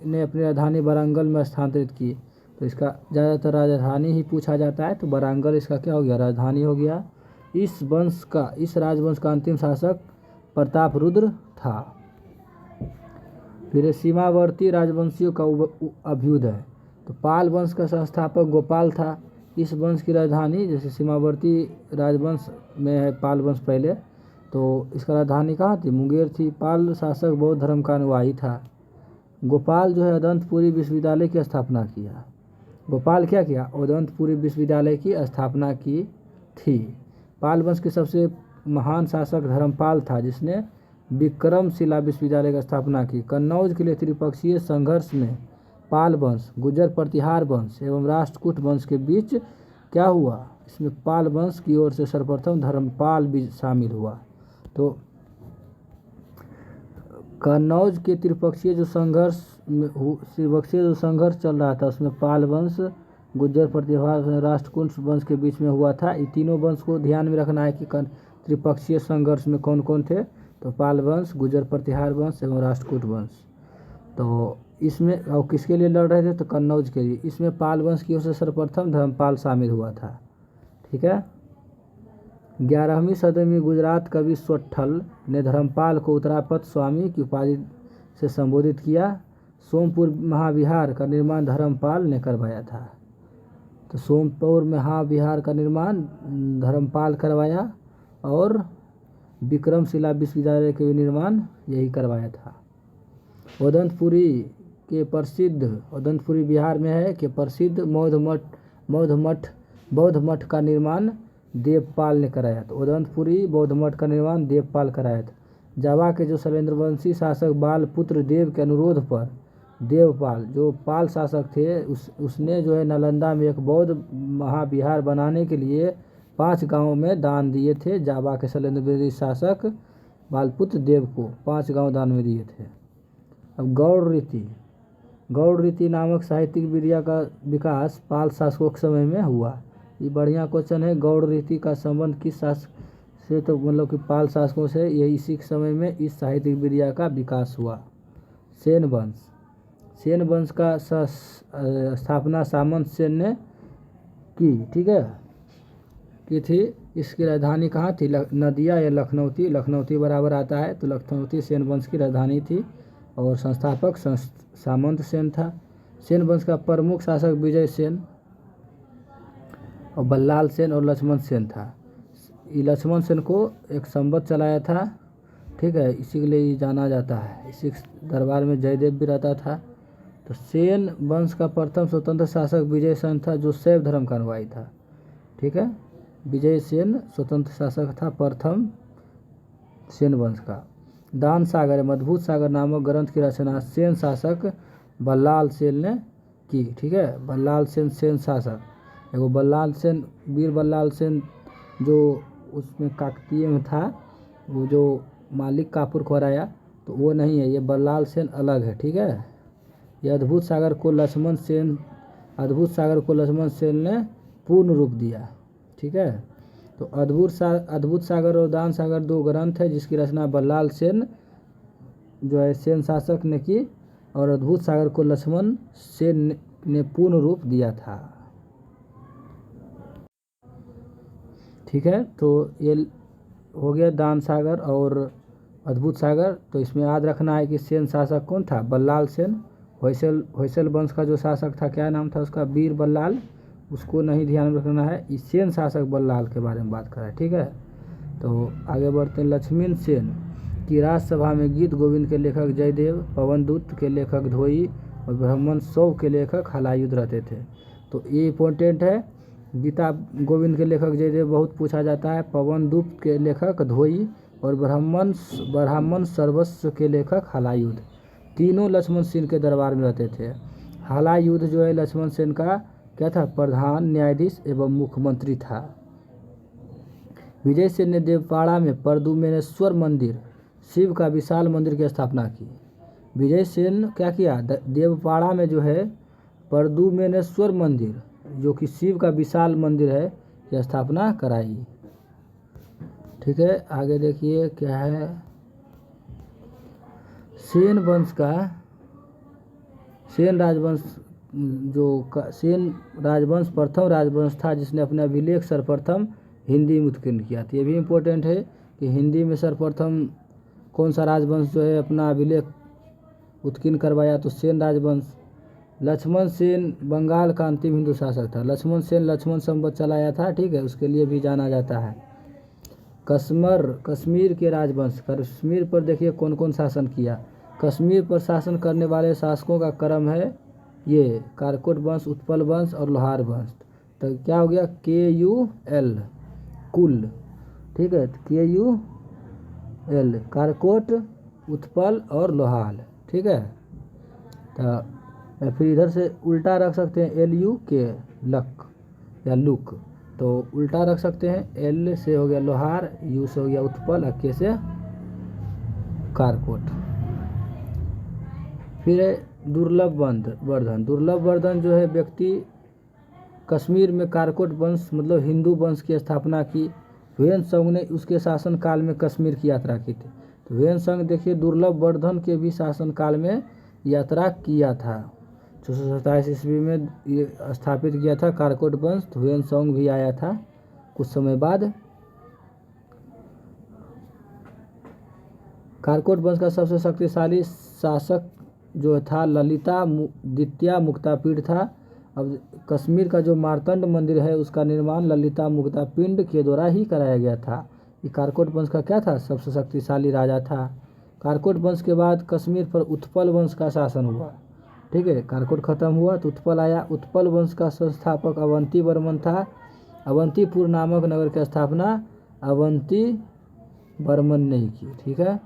ने अपनी राजधानी वारंगल में स्थानांतरित की। तो इसका ज़्यादातर राजधानी ही पूछा जाता है, तो वारंगल इसका क्या हो गया? राजधानी हो गया। इस राजवंश का अंतिम शासक प्रताप रुद्र था। फिर सीमावर्ती राजवंशियों का अभ्युदय। तो पाल वंश का संस्थापक गोपाल था। इस वंश की राजधानी, जैसे सीमावर्ती राजवंश में है पाल वंश पहले, तो इसका राजधानी कहाँ थी? मुंगेर थी। पाल शासक बौद्ध धर्म का अनुयायी था। गोपाल जो है अदंतपुरी विश्वविद्यालय की स्थापना किया। गोपाल क्या किया? अदंतपुरी विश्वविद्यालय की स्थापना की थी। पाल वंश के सबसे महान शासक धर्मपाल था, जिसने विक्रमशिला विश्वविद्यालय की स्थापना की। कन्नौज के लिए त्रिपक्षीय संघर्ष में पाल वंश, गुर्जर प्रतिहार वंश एवं राष्ट्रकूट वंश के बीच क्या हुआ? इसमें पाल वंश की ओर से सर्वप्रथम धर्मपाल भी शामिल हुआ। तो कन्नौज के त्रिपक्षीय जो संघर्ष चल रहा था, उसमें पाल वंश, गुर्जर प्रतिहार, राष्ट्रकूट वंश के बीच में हुआ था। ये तीनों वंश को ध्यान में रखना है कि त्रिपक्षीय संघर्ष में कौन कौन थे? तो पाल वंश, गुर्जर प्रतिहार वंश एवं राष्ट्रकूट वंश। तो इसमें और किसके लिए लड़ रहे थे? तो कन्नौज के लिए। इसमें पाल वंश की ओर से सर्वप्रथम धर्मपाल शामिल हुआ था। ठीक है। 11वीं सदी में गुजरात कवि सोट्ठल ने धर्मपाल को उत्तरापद स्वामी की उपाधि से संबोधित किया। सोमपुर महाविहार का निर्माण धर्मपाल ने करवाया था। तो सोमपुर महाविहार का निर्माण धर्मपाल करवाया और विक्रमशिला विश्वविद्यालय के निर्माण यही करवाया था। उदंतपुरी बिहार में है कि प्रसिद्ध बौद्ध मठ का निर्माण देवपाल ने कराया था। उदंतपुरी बौद्ध मठ का निर्माण देवपाल कराया था। जावा के जो शैलेंद्रवंशी शासक बालपुत्र देव के अनुरोध पर देवपाल जो पाल शासक थे उसने जो है नालंदा में एक बौद्ध महाविहार बनाने के लिए 5 गांवों में दान दिए थे। जावा के शैलेंद्रवंशी शासक बालपुत्र देव को 5 गांव दान में दिए थे। अब गौड़ रीति गौड़ रीति नामक साहित्यिक विधा का विकास पाल शासकों के समय में हुआ। ये बढ़िया क्वेश्चन है। गौड़ रीति का संबंध किस शासक से, तो मतलब कि पाल शासकों से। ये इसी के समय में इस साहित्यिक विधा का विकास हुआ। सेन वंश, सेन वंश का स्थापना सामंत सेन ने की, ठीक है, की थी। इसकी राजधानी कहाँ थी, नदिया या लखनऊती, लखनऊती बराबर आता है, तो लखनऊती सेन वंश की राजधानी थी और संस्थापक सामंत सेन था। सेन वंश का प्रमुख शासक विजय सेन और बल्लाल सेन और लक्ष्मण सेन था। ये लक्ष्मण सेन को एक संवत चलाया था, ठीक है, इसी के लिए जाना जाता है। इसी दरबार में जयदेव भी रहता था। तो सेन वंश का प्रथम स्वतंत्र शासक विजय सेन था, जो शैव धर्म का अनुयायी था, ठीक है। विजय सेन स्वतंत्र शासक था प्रथम सेन वंश का। दान सागर मधुभूत सागर नामक ग्रंथ की रचना सेन शासक बल्लाल सेन ने की, ठीक है। बल्लाल सेन सेन शासक, एगो बल्लाल सेन वीर बल्लाल सेन जो उसमें काकतीय में था, वो जो मालिक काफूर को हराया, तो वो नहीं है, ये बल्लाल सेन अलग है, ठीक है। ये अद्भुत सागर को लक्ष्मण सेन ने पूर्ण रूप दिया, ठीक है। तो अद्भुत सागर और दान सागर दो ग्रंथ है जिसकी रचना बल्लाल सेन जो है सेन शासक ने की, और अद्भुत सागर को लक्ष्मण सेन ने पूर्ण रूप दिया था, ठीक है। तो ये हो गया दान सागर और अद्भुत सागर। तो इसमें याद रखना है कि सेन शासक कौन था, बल्लाल सेन। होयसल वंश का जो शासक था, क्या नाम था उसका, वीर बल्लाल, उसको नहीं ध्यान में रखना है। इस सेन शासक बल्लाल के बारे में बात करें, ठीक है। तो आगे बढ़ते हैं। लक्ष्मण सेन की राजसभा में गीत गोविंद के लेखक जयदेव, पवनदूत के लेखक धोई और ब्राह्मण सौ के लेखक हलायुध रहते थे। तो ये इंपॉर्टेंट है। गीता गोविंद के लेखक जयदेव बहुत पूछा जाता है, पवनदूत के लेखक धोई और ब्राह्मण सर्वस्व के लेखक हलायुध, तीनों लक्ष्मण सेन के दरबार में रहते थे। हलायुध जो है लक्ष्मण सेन का क्या था, प्रधान न्यायाधीश एवं मुख्यमंत्री था। विजय सेन ने देवपाड़ा में प्रद्युम्नेश्वर मंदिर, शिव का विशाल मंदिर की स्थापना की। विजय सेन क्या किया, देवपाड़ा में जो है प्रद्युम्नेश्वर मंदिर, जो कि शिव का विशाल मंदिर है, की स्थापना कराई, ठीक है। आगे देखिए क्या है। सेन वंश का सेन राजवंश प्रथम राजवंश था जिसने अपने अभिलेख सर्वप्रथम हिंदी में उत्कीर्ण किया था। ये भी इम्पोर्टेंट है कि हिंदी में सर्वप्रथम कौन सा राजवंश जो है अपना अभिलेख उत्कीर्ण करवाया, तो सेन राजवंश। लक्ष्मण सेन बंगाल का अंतिम हिंदू शासक था। लक्ष्मण सेन लक्ष्मण संवत चलाया था, ठीक है, उसके लिए भी जाना जाता है। कश्मीर के राजवंश, कश्मीर पर देखिए कौन कौन शासन किया। कश्मीर पर शासन करने वाले शासकों का क्रम है ये, कारकोट वंश, उत्पल वंश और लोहार वंश। तो क्या हो गया, KUL कुल, ठीक है, KUL कारकोट, उत्पल और लोहार, ठीक है। तो फिर इधर से उल्टा रख सकते हैं, LUK लक या लुक, तो उल्टा रख सकते हैं। L से हो गया लोहार, U से हो गया उत्पल और K से कारकोट। फिर दुर्लभ वर्धन। दुर्लभ वर्धन जो है व्यक्ति कश्मीर में कारकोट वंश मतलब हिंदू वंश की स्थापना की। ह्वेन-त्सांग ने उसके शासनकाल में कश्मीर की यात्रा की थी। तो ह्वेन-त्सांग देखिए दुर्लभ वर्धन के भी शासनकाल में यात्रा किया था। 627 ईस्वी में ये स्थापित किया था कारकोट वंश। तो ह्वेन-त्सांग भी आया था कुछ समय बाद। कारकोट वंश का सबसे शक्तिशाली शासक जो था ललिता द्वितीय मुक्तापीड था। अब कश्मीर का जो मार्तंड मंदिर है उसका निर्माण ललिता मुक्तापिंड के द्वारा ही कराया गया था। ये कारकोट वंश का क्या था, सबसे शक्तिशाली राजा था। कारकोट वंश के बाद कश्मीर पर उत्पल वंश का शासन हुआ, ठीक है। कारकोट खत्म हुआ तो उत्पल आया। उत्पल वंश का संस्थापक अवंती वर्मन था। अवंतीपुर नामक नगर की स्थापना अवंती वर्मन ने ही की, ठीक है।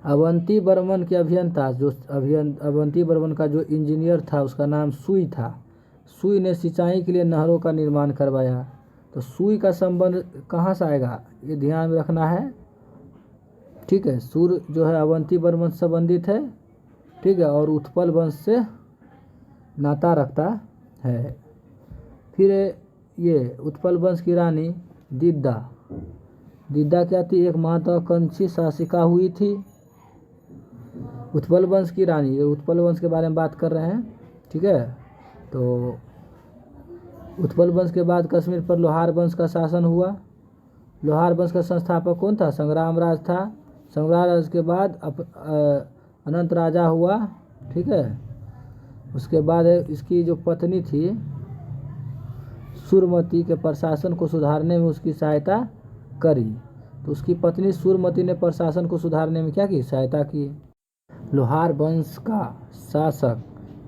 अवंती वर्मन के अभियंता जो अवंती वर्मन का जो इंजीनियर था उसका नाम सुई था। सुई ने सिंचाई के लिए नहरों का निर्माण करवाया। तो सुई का संबंध कहाँ से आएगा ये ध्यान में रखना है, ठीक है। सूर्य जो है अवंती वर्मन से संबंधित है ठीक है, और उत्पल वंश से नाता रखता है। फिर ये उत्पल वंश की रानी दीदा, दीदा क्या थी? एक महत्वाकांक्षी शासिका हुई थी। उत्पल वंश की रानी, ये उत्पल वंश के बारे में बात कर रहे हैं, ठीक है। तो उत्पल वंश के बाद कश्मीर पर लोहार वंश का शासन हुआ। लोहार वंश का संस्थापक कौन था? संग्रामराज था। संग्रामराज के बाद अनंत राजा हुआ, ठीक है। उसके बाद इसकी जो पत्नी थी सूरमती के प्रशासन को सुधारने में उसकी सहायता करी। तो उसकी पत्नी सूरमती ने प्रशासन को सुधारने में क्या की? सहायता की। लोहार वंश का शासक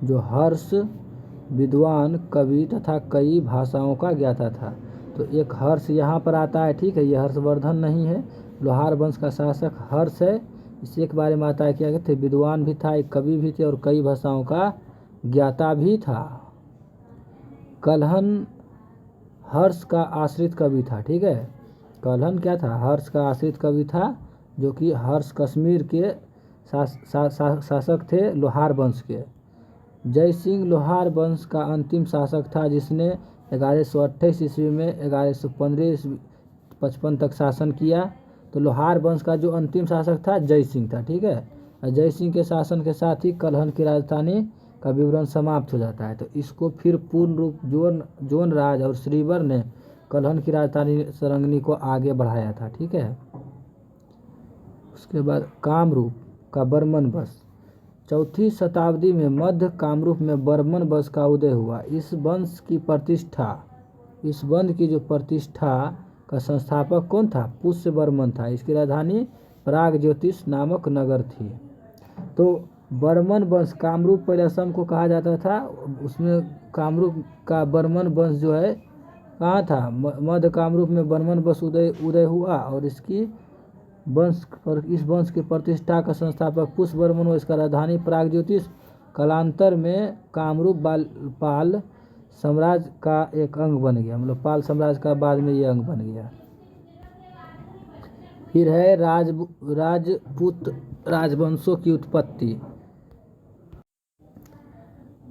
जो हर्ष विद्वान, कवि तथा कई भाषाओं का ज्ञाता था। तो एक हर्ष यहाँ पर आता है, ठीक है, ये हर्षवर्धन नहीं है। लोहार वंश का शासक हर्ष है, इसी के बारे में आता है क्या कहते? विद्वान भी था, एक कवि भी थे और कई भाषाओं का ज्ञाता भी था। कल्हन हर्ष का आश्रित कवि था, ठीक है। कल्हन क्या था? हर्ष का आश्रित कवि था, जो कि हर्ष कश्मीर के शासक थे लोहार वंश के। जय सिंह लोहार वंश का अंतिम शासक था, जिसने 1128 ईस्वी में 1155 तक शासन किया। तो लोहार वंश का जो अंतिम शासक था जय सिंह था, ठीक है। और जय सिंह के शासन के साथ ही कल्हन की राजधानी का विवरण समाप्त हो जाता है। तो इसको फिर पूर्ण रूप जोन राज और श्रीवर ने कल्हन की राजधानी सरंगनी को आगे बढ़ाया था, ठीक है। उसके बाद कामरूप का बर्मन वंश, 4वीं शताब्दी में मध्य कामरूप में बर्मन वंश का उदय हुआ। इस वंश की जो प्रतिष्ठा का संस्थापक कौन था? पुष्य बर्मन था। इसकी राजधानी प्रागज्योतिष नामक नगर थी। तो बर्मन वंश, कामरूप पहले असम को कहा जाता था, उसमें कामरूप का बर्मन वंश जो है कहाँ था? मध्य कामरूप में बर्मन वंश उदय हुआ। और इस वंश की प्रतिष्ठा का संस्थापक पुष्य बर्मन हुआ। इसका राजधानी प्रागज्योतिष कालांतर में कामरूप पाल साम्राज्य का एक अंग बन गया, मतलब पाल साम्राज्य का बाद में ये अंग बन गया। फिर है राजपूत राजवंशों की उत्पत्ति।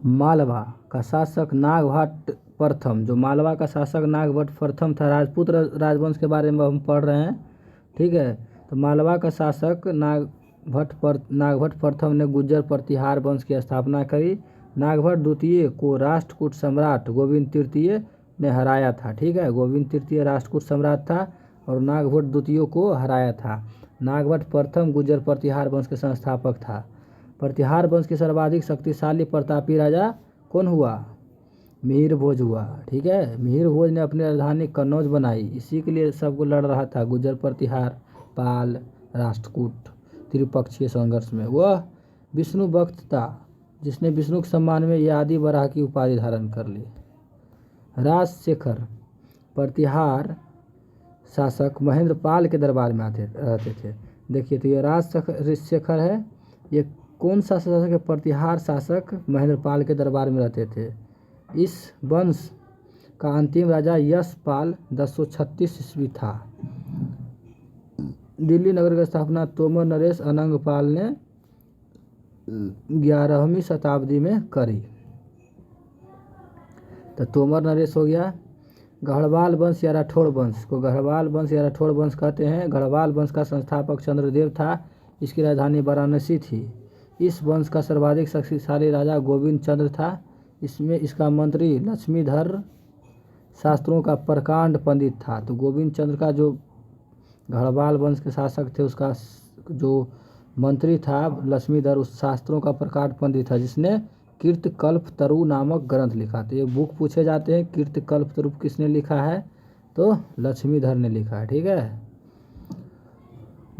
मालवा का शासक नागभट्ट प्रथम, जो मालवा का शासक नागभट्ट प्रथम था, राजपूत राजवंश के बारे में हम पढ़ रहे हैं, ठीक है। तो मालवा का शासक नागभट्ट प्रथम ने गुर्जर प्रतिहार वंश की स्थापना करी। नागभट्ट द्वितीय को राष्ट्रकूट सम्राट गोविंद तृतीय ने हराया था, ठीक है। गोविंद तृतीय राष्ट्रकूट सम्राट था और नागभट्ट द्वितीय को हराया था। नागभट्ट प्रथम गुर्जर प्रतिहार वंश के संस्थापक था। प्रतिहार वंश के सर्वाधिक शक्तिशाली प्रतापी राजा कौन हुआ? मिहिर भोज हुआ, ठीक है। मिहिर भोज ने अपनी राजधानी कन्नौज बनाई, इसी के लिए सबको लड़ रहा था गुर्जर प्रतिहार, पाल, राष्ट्रकूट त्रिपक्षीय संघर्ष में। वह विष्णु भक्त था, जिसने विष्णु के सम्मान में ये आदि वराह की उपाधि धारण कर ली। राजशेखर प्रतिहार शासक महेंद्र पाल के दरबार में रहते थे। देखिए, तो ये राजशेखर है, ये कौन सा शासक है? प्रतिहार शासक महेंद्र पाल के दरबार में रहते थे। इस वंश का अंतिम राजा यशपाल 1036 ईस्वी था। दिल्ली नगर की स्थापना तोमर नरेश अनंगपाल ने 11वीं शताब्दी में करी। तो तोमर नरेश हो गया। गढ़वाल वंश या राठौड़ वंश को गढ़वाल वंश या राठौड़ वंश कहते हैं। गढ़वाल वंश का संस्थापक चंद्रदेव था, इसकी राजधानी वाराणसी थी। इस वंश का सर्वाधिक शक्तिशाली राजा गोविंद चंद्र था। इसका मंत्री लक्ष्मीधर शास्त्रों का प्रकांड पंडित था। तो गोविंद चंद्र का जो गढ़वाल वंश के शासक थे, उसका जो मंत्री था लक्ष्मीधर, उस शास्त्रों का प्रकांड पंडित था, जिसने कीर्तकल्पतरु नामक ग्रंथ लिखा। तो ये बुक पूछे जाते हैं, कीर्तकल्पतरु किसने लिखा है? तो लक्ष्मीधर ने लिखा है, ठीक है।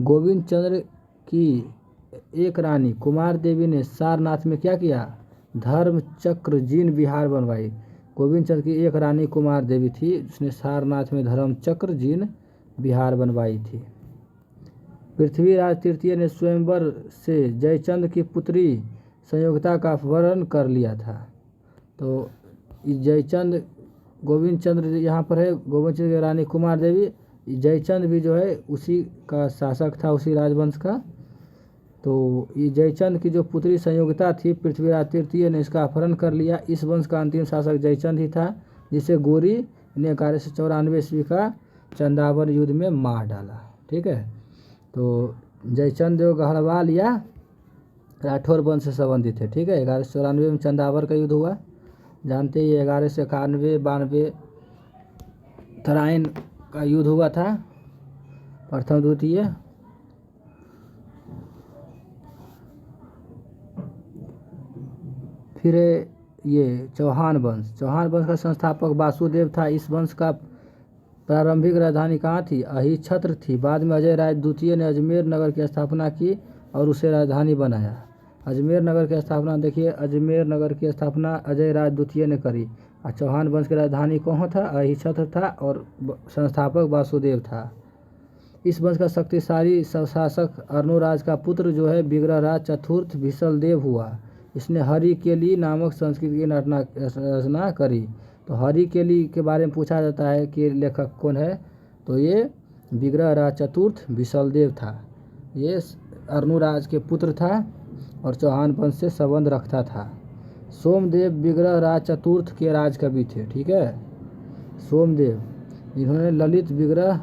गोविंद चंद्र की एक रानी कुमार देवी ने सारनाथ में क्या किया? धर्म चक्र जीन विहार बनवाई। गोविंद चंद्र की एक रानी कुमार देवी थी, जिसने सारनाथ में धर्म चक्र जीन विहार बनवाई थी। पृथ्वीराज तृतीय ने स्वयंवर से जयचंद की पुत्री संयोगिता का अपहरण कर लिया था। तो जयचंद, गोविंद चंद्र यहाँ पर है, गोविंद चंद्र की रानी कुमार देवी, जयचंद भी जो है उसी का शासक था, उसी राजवंश का। तो ये जयचंद की जो पुत्री संयोगिता थी, पृथ्वीराज तृतीय ने इसका अपहरण कर लिया। इस वंश का अंतिम शासक जयचंद ही था, जिसे गोरी ने 1194 ईस्वी का चंदावर युद्ध में मार डाला। ठीक है, तो जयचंद जो गढ़वाल या राठौर वंश से संबंधित है। ठीक है, 1194 में चंदावर का युद्ध हुआ, जानते ही 1191-92 तराइन का युद्ध हुआ था, प्रथम द्वितीय। फिर ये चौहान वंश का संस्थापक वासुदेव था। इस वंश का प्रारंभिक राजधानी कहाँ थी? अहिछत्र थी। बाद में अजय राज द्वितीय ने अजमेर नगर की स्थापना की और उसे राजधानी बनाया। अजमेर नगर की स्थापना देखिए, अजमेर नगर की स्थापना अजय राज द्वितीय ने करी। और चौहान वंश की राजधानी कहाँ था? अहिछत्र था और संस्थापक वासुदेव था। इस वंश का शक्तिशाली शासक अर्णोराज का पुत्र जो है विग्रहराज चतुर्थ भिशलदेव हुआ। इसने हरिकेली नामक संस्कृत की रचना करी। तो हरिकेली के बारे में पूछा जाता है कि लेखक कौन है, तो ये विग्रहराज चतुर्थ भिशलदेव था। ये अर्णोराज के पुत्र था और चौहान वंश से संबंध रखता था। सोमदेव विग्रहराज चतुर्थ के राजकवि थे। ठीक है, सोमदेव, इन्होंने ललित विग्रह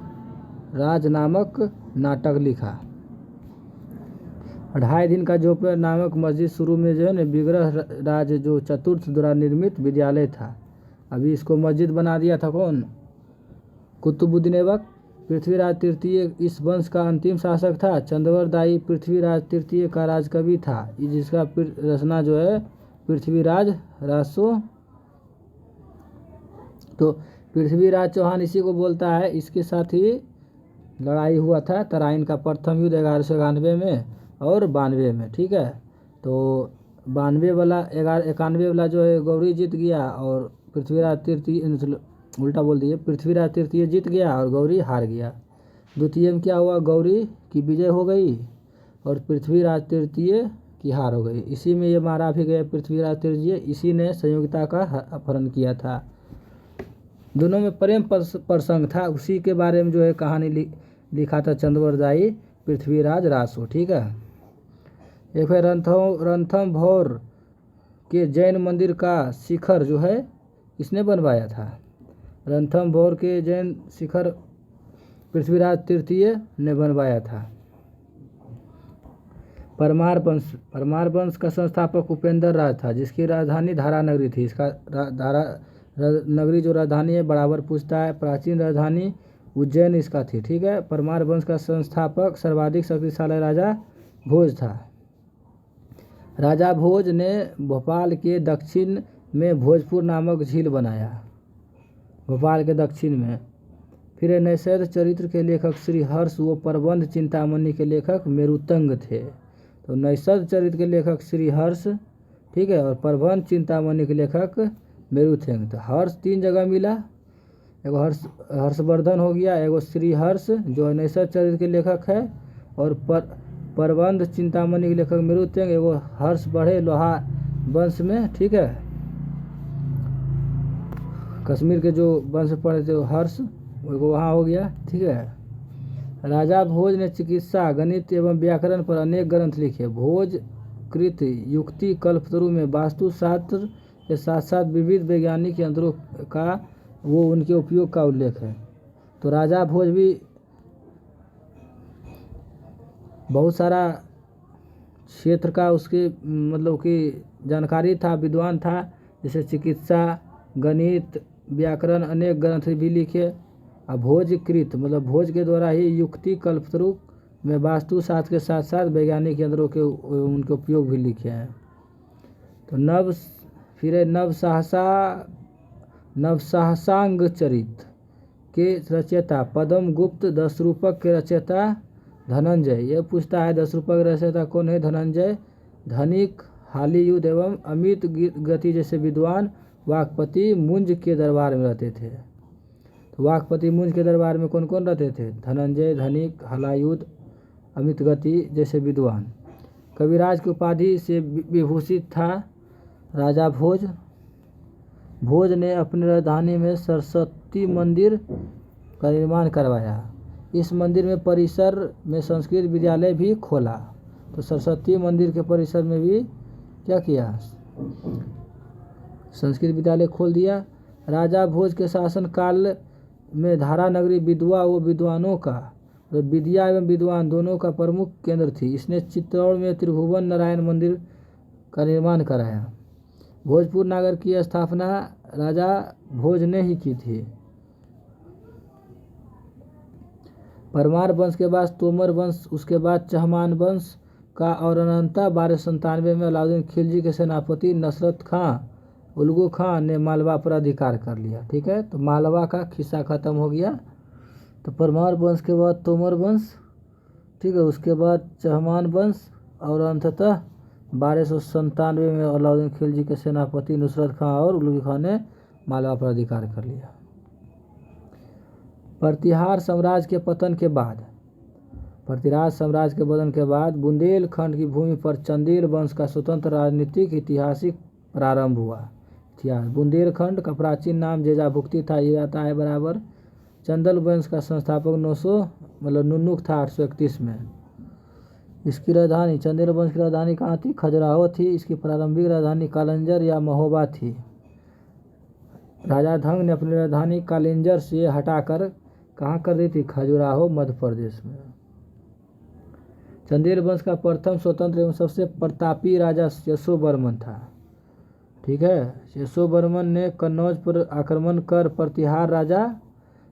राज नामक नाटक लिखा। 2.5 दिन का झोपड़ा नामक मस्जिद शुरू में जो है ना विग्रह राज जो चतुर्थ द्वारा निर्मित विद्यालय था। अभी इसको मस्जिद बना दिया था कौन? कुतुबुद्दीन ऐबक। पृथ्वीराज तृतीय इस वंश का अंतिम शासक था। चंद्रवरदायी पृथ्वीराज तृतीय का राजकवि था, जिसका रचना जो है पृथ्वीराज रासो। तो पृथ्वीराज चौहान इसी को बोलता है। इसके साथ ही लड़ाई हुआ था तराइन का प्रथम युद्ध 1191 में और 92 में। ठीक है, तो 92 वाला 91 वाला जो है गौरी जीत गया और पृथ्वीराज तृतीय, उल्टा बोल दिए, पृथ्वीराज तृतीय जीत गया और गौरी हार गया। द्वितीय में क्या हुआ? गौरी की विजय हो गई और पृथ्वीराज तृतीय की हार हो गई। इसी में ये मारा भी गया पृथ्वीराज तृतीय, इसी ने संयोगिता का अपहरण किया था। दोनों में प्रेम प्रसंग था, उसी के बारे में जो है कहानी लिखा था चंद्रवरदायी पृथ्वीराज रासो। ठीक है, एक है रणथंभौर के जैन मंदिर का शिखर जो है इसने बनवाया था। रणथंभौर के जैन शिखर पृथ्वीराज तृतीय ने बनवाया था। परमार वंश का संस्थापक उपेंद्र राज था, जिसकी राजधानी धारा नगरी थी। इसका धारा नगरी जो राजधानी है बराबर पूछता है। प्राचीन राजधानी उज्जैन इसका थी। ठीक है, परमार वंश का संस्थापक सर्वाधिक शक्तिशाली राजा भोज था। राजा भोज ने भोपाल के दक्षिण में भोजपुर नामक झील बनाया, भोपाल के दक्षिण में। फिर नैषध चरित्र के लेखक श्री हर्ष व प्रबंध चिंतामणि के लेखक मेरुतंग थे। तो नैषध चरित्र के लेखक श्री हर्ष, ठीक है, और प्रबंध चिंतामणि के लेखक मेरुतंग। तो हर्ष 3 जगह मिला, एगो हर्षवर्धन हो गया, एगो श्री हर्ष जो नैषध चरित्र के लेखक है, और प्रबंध चिंतामणि के लेखक मेरुतंग, एगो हर्ष बढ़े लोहा वंश में। ठीक है, कश्मीर के जो वंश पढ़े थे हर्ष, वो वहाँ हो गया। ठीक है, राजा भोज ने चिकित्सा, गणित एवं व्याकरण पर अनेक ग्रंथ लिखे। भोज कृत युक्ति कल्पतरु में वास्तुशास्त्र के साथ साथ विविध वैज्ञानिक यंत्रों का वो उनके उपयोग का उल्लेख है। तो राजा भोज भी बहुत सारा क्षेत्र का उसके मतलब कि जानकारी था, विद्वान था, जैसे चिकित्सा, गणित, व्याकरण, अनेक ग्रंथ भी लिखे। अब भोजकृत मतलब भोज के द्वारा ही युक्ति कल्पतरु में वास्तुशास्त्र के साथ साथ वैज्ञानिक यंत्रों के उनके उपयोग भी लिखे हैं। तो नवसाहसांग चरित के रचयिता पद्म गुप्त, 10 रूपक के रचयिता धनंजय। ये पूछता है 10 रूपक रचयिता कौन है? धनंजय। धनिक, हालीयुद्ध एवं अमित गति जैसे विद्वान वाकपति मुंज के दरबार में रहते थे। तो वाकपति मुंज के दरबार में कौन कौन रहते थे? धनंजय, धनिक, हलायुद्ध, अमित गति जैसे विद्वान। कविराज की उपाधि से विभूषित था राजा भोज। भोज ने अपनी राजधानी में सरस्वती मंदिर का निर्माण करवाया। इस मंदिर में परिसर में संस्कृत विद्यालय भी खोला। तो सरस्वती मंदिर के परिसर में भी क्या किया, संस्कृत विद्यालय खोल दिया। राजा भोज के शासन काल में धारा नगरी विधवा व विद्वानों का, तो विद्या एवं विद्वान दोनों का प्रमुख केंद्र थी। इसने चित्तौड़ में त्रिभुवन नारायण मंदिर का निर्माण कराया। भोजपुर नगर की स्थापना राजा भोज ने ही की थी। परमार वंश के बाद तोमर वंश, उसके बाद चहमान वंश का, और अनंतः 1297 में अलाउद्दीन खिलजी के सेनापति नसरत खां उलगू खां ने मालवा पर अधिकार कर लिया। ठीक है, तो मालवा का खिस्सा खत्म हो गया। तो परमार वंश के बाद तोमर वंश, ठीक है, उसके बाद चहमान वंश, और अंततः 1297 में अलाउद्दीन खिलजी के सेनापति नुसरत खां और उलगू खां ने मालवा पर अधिकार कर लिया। प्रतिहार साम्राज्य के पतन के बाद, पृथ्वीराज साम्राज्य के पतन के बाद बुंदेलखंड की भूमि पर चंदेल वंश का स्वतंत्र राजनीतिक ऐतिहासिक प्रारंभ हुआ। इतिहास, बुंदेलखंड का प्राचीन नाम जेजाभुक्ति था। ये आता है बराबर। चंदेल वंश का संस्थापक 900 मतलब नुन्नुक था 831 में। इसकी राजधानी, चंदेल वंश की राजधानी कहाँ थी, खजुराहो थी। इसकी प्रारंभिक राजधानी कालंजर या महोबा थी। राजा धंग ने अपनी राजधानी कालिंजर से हटाकर कहाँ कर दी थी, खजुराहो मध्य प्रदेश में। चंदेल वंश का प्रथम स्वतंत्र एवं सबसे प्रतापी राजा यशोवर्मन था। ठीक है, यशोवर्मन ने कन्नौज पर आक्रमण कर प्रतिहार राजा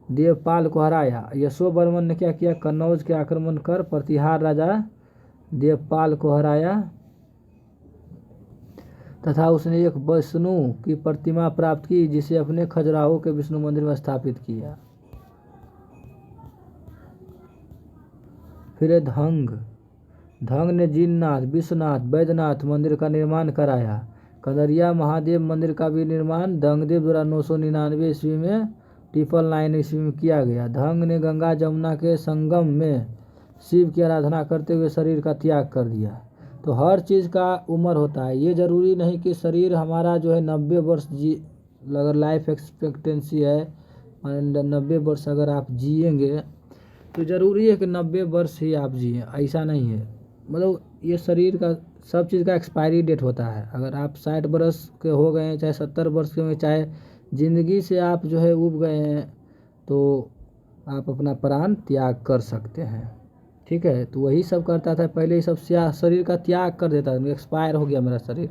देवपाल को हराया। यशोवर्मन ने क्या किया, कन्नौज के आक्रमण कर प्रतिहार राजा देवपाल को हराया तथा उसने एक विष्णु की प्रतिमा प्राप्त की, जिसे अपने खजुराहो के विष्णु मंदिर में स्थापित किया। फिर धंग ने जिननाथ, विश्वनाथ, बैद्यनाथ मंदिर का निर्माण कराया। कंदरिया महादेव मंदिर का भी निर्माण धंगदेव द्वारा 999 ईस्वी में 999 ईस्वी में किया गया। धंग ने गंगा जमुना के संगम में शिव की आराधना करते हुए शरीर का त्याग कर दिया। तो हर चीज़ का उम्र होता है। ये ज़रूरी नहीं कि शरीर हमारा जो है 90 वर्ष अगर लाइफ एक्सपेक्टेंसी है 90 वर्ष अगर आप जिएंगे तो ज़रूरी है कि 90 वर्ष ही आप जिए, ऐसा नहीं है। मतलब ये शरीर का सब चीज़ का एक्सपायरी डेट होता है। अगर आप 60 वर्ष के हो गए हैं, चाहे 70 वर्ष के हो गए, चाहे ज़िंदगी से आप जो है उब गए हैं, तो आप अपना प्राण त्याग कर सकते हैं। ठीक है, तो वही सब करता था पहले, ही सब शरीर का त्याग कर देता था। एक्सपायर हो गया मेरा शरीर।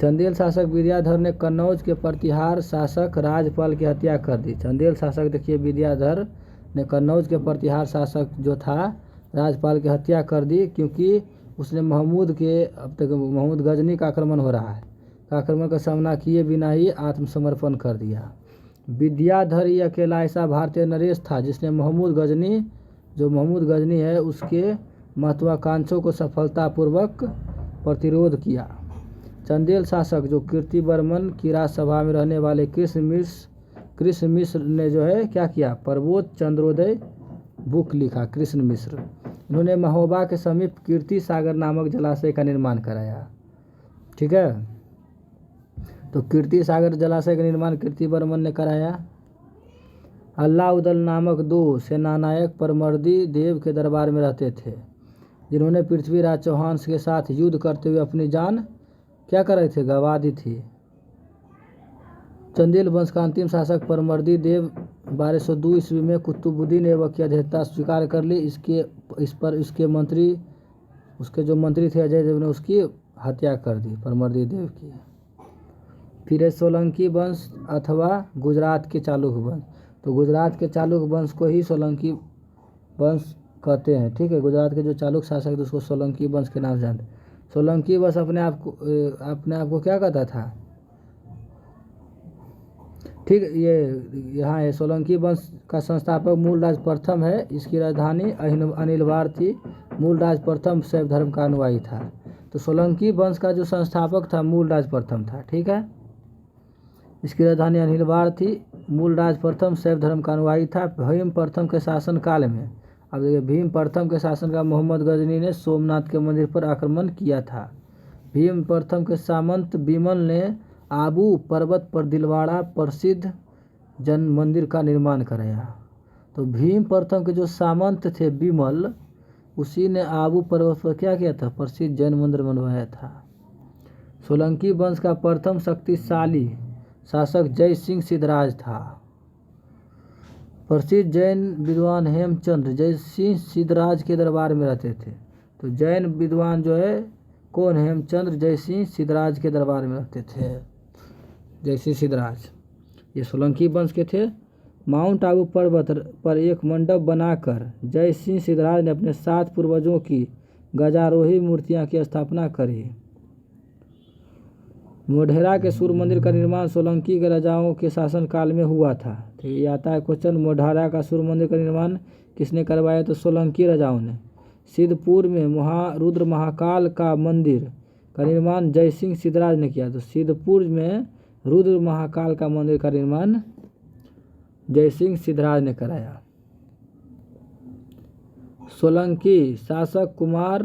चंदेल शासक विद्याधर ने कन्नौज के प्रतिहार शासक राजपाल की हत्या कर दी। चंदेल शासक देखिए विद्याधर ने कन्नौज के प्रतिहार शासक जो था राजपाल की हत्या कर दी, क्योंकि उसने महमूद के, अब तक महमूद गजनी का आक्रमण हो रहा है, आक्रमण का सामना किए बिना ही आत्मसमर्पण कर दिया। विद्याधर ही अकेला ऐसा भारतीय नरेश था जिसने महमूद गजनी है उसके महत्वाकांक्षों को सफलतापूर्वक प्रतिरोध किया। चंदेल शासक जो कीर्तिवर्मन की राजसभा में रहने वाले कृष्ण मिश्र ने जो है क्या किया, प्रबोध चंद्रोदय बुक लिखा। कृष्ण मिश्र, इन्होंने महोबा के समीप कीर्ति सागर नामक जलाशय का निर्माण कराया। ठीक है, तो कीर्ति सागर जलाशय का निर्माण कीर्तिवर्मन ने कराया। अल्लाउदल नामक 2 सेनानायक परमर्दी देव के दरबार में रहते थे, जिन्होंने पृथ्वीराज चौहान के साथ युद्ध करते हुए अपनी जान क्या कर रहे थे, गंवा दी थी। चंदेल वंश का अंतिम शासक परमर्दी देव 1202 ईस्वी में कुतुबुद्दीन ऐबक की अध्यक्षता स्वीकार कर ली। उसके जो मंत्री थे अजय देव ने उसकी हत्या कर दी, परमर्दी देव की। फिर सोलंकी वंश अथवा गुजरात के चालुक्य वंश, तो गुजरात के चालुक्य वंश को ही सोलंकी वंश कहते हैं। ठीक है, गुजरात के जो चालुक्य शासक थे उसको सोलंकी वंश के नाम से जानते। सोलंकी वंश अपने आप को क्या कहता था, ठीक, ये यहाँ है। सोलंकी वंश का संस्थापक मूलराज प्रथम है। इसकी राजधानी अनिलवार थी। मूलराज प्रथम शैव धर्म का अनुयायी था। तो सोलंकी वंश का जो संस्थापक था मूलराज प्रथम था। ठीक है, इसकी राजधानी अनिलवार थी। मूलराज प्रथम शैव धर्म का अनुयायी था। भीम प्रथम के शासन काल में, अब देखिए भीम प्रथम के शासन का मोहम्मद गजनी ने सोमनाथ के मंदिर पर आक्रमण किया था। भीम प्रथम के सामंत बिमल ने आबू पर्वत पर दिलवाड़ा प्रसिद्ध जन मंदिर का निर्माण कराया। तो भीम प्रथम के जो सामंत थे बिमल, उसी ने आबू पर्वत पर क्या किया था, प्रसिद्ध जैन मंदिर बनवाया था। सोलंकी वंश का प्रथम शक्तिशाली शासक जय सिंह सिद्धराज था। प्रसिद्ध जैन विद्वान हेमचंद्र जय सिंह सिद्धराज के दरबार में रहते थे। तो जैन विद्वान जो है कौन, हेमचंद्र जय सिंह सिद्धराज के दरबार में रहते थे। जय सिंह सिद्धराज ये सोलंकी वंश के थे। माउंट आबू पर्वत पर एक मंडप बनाकर जय सिंह सिद्धराज ने अपने 7 पूर्वजों की गजारोही मूर्तियां की स्थापना करी। मोढेरा के सूर्य मंदिर का निर्माण सोलंकी के राजाओं के शासनकाल में हुआ था। तो ये आता है क्वेश्चन, मोढेरा का सूर्य मंदिर का निर्माण किसने करवाया, तो सोलंकी राजाओं ने। सिद्धपुर में रुद्र महाकाल का मंदिर का निर्माण जय सिंह सिद्धराज ने किया। तो सिद्धपुर में रुद्र महाकाल का मंदिर का निर्माण जय सिंह सिद्धराज ने कराया। सोलंकी शासक कुमार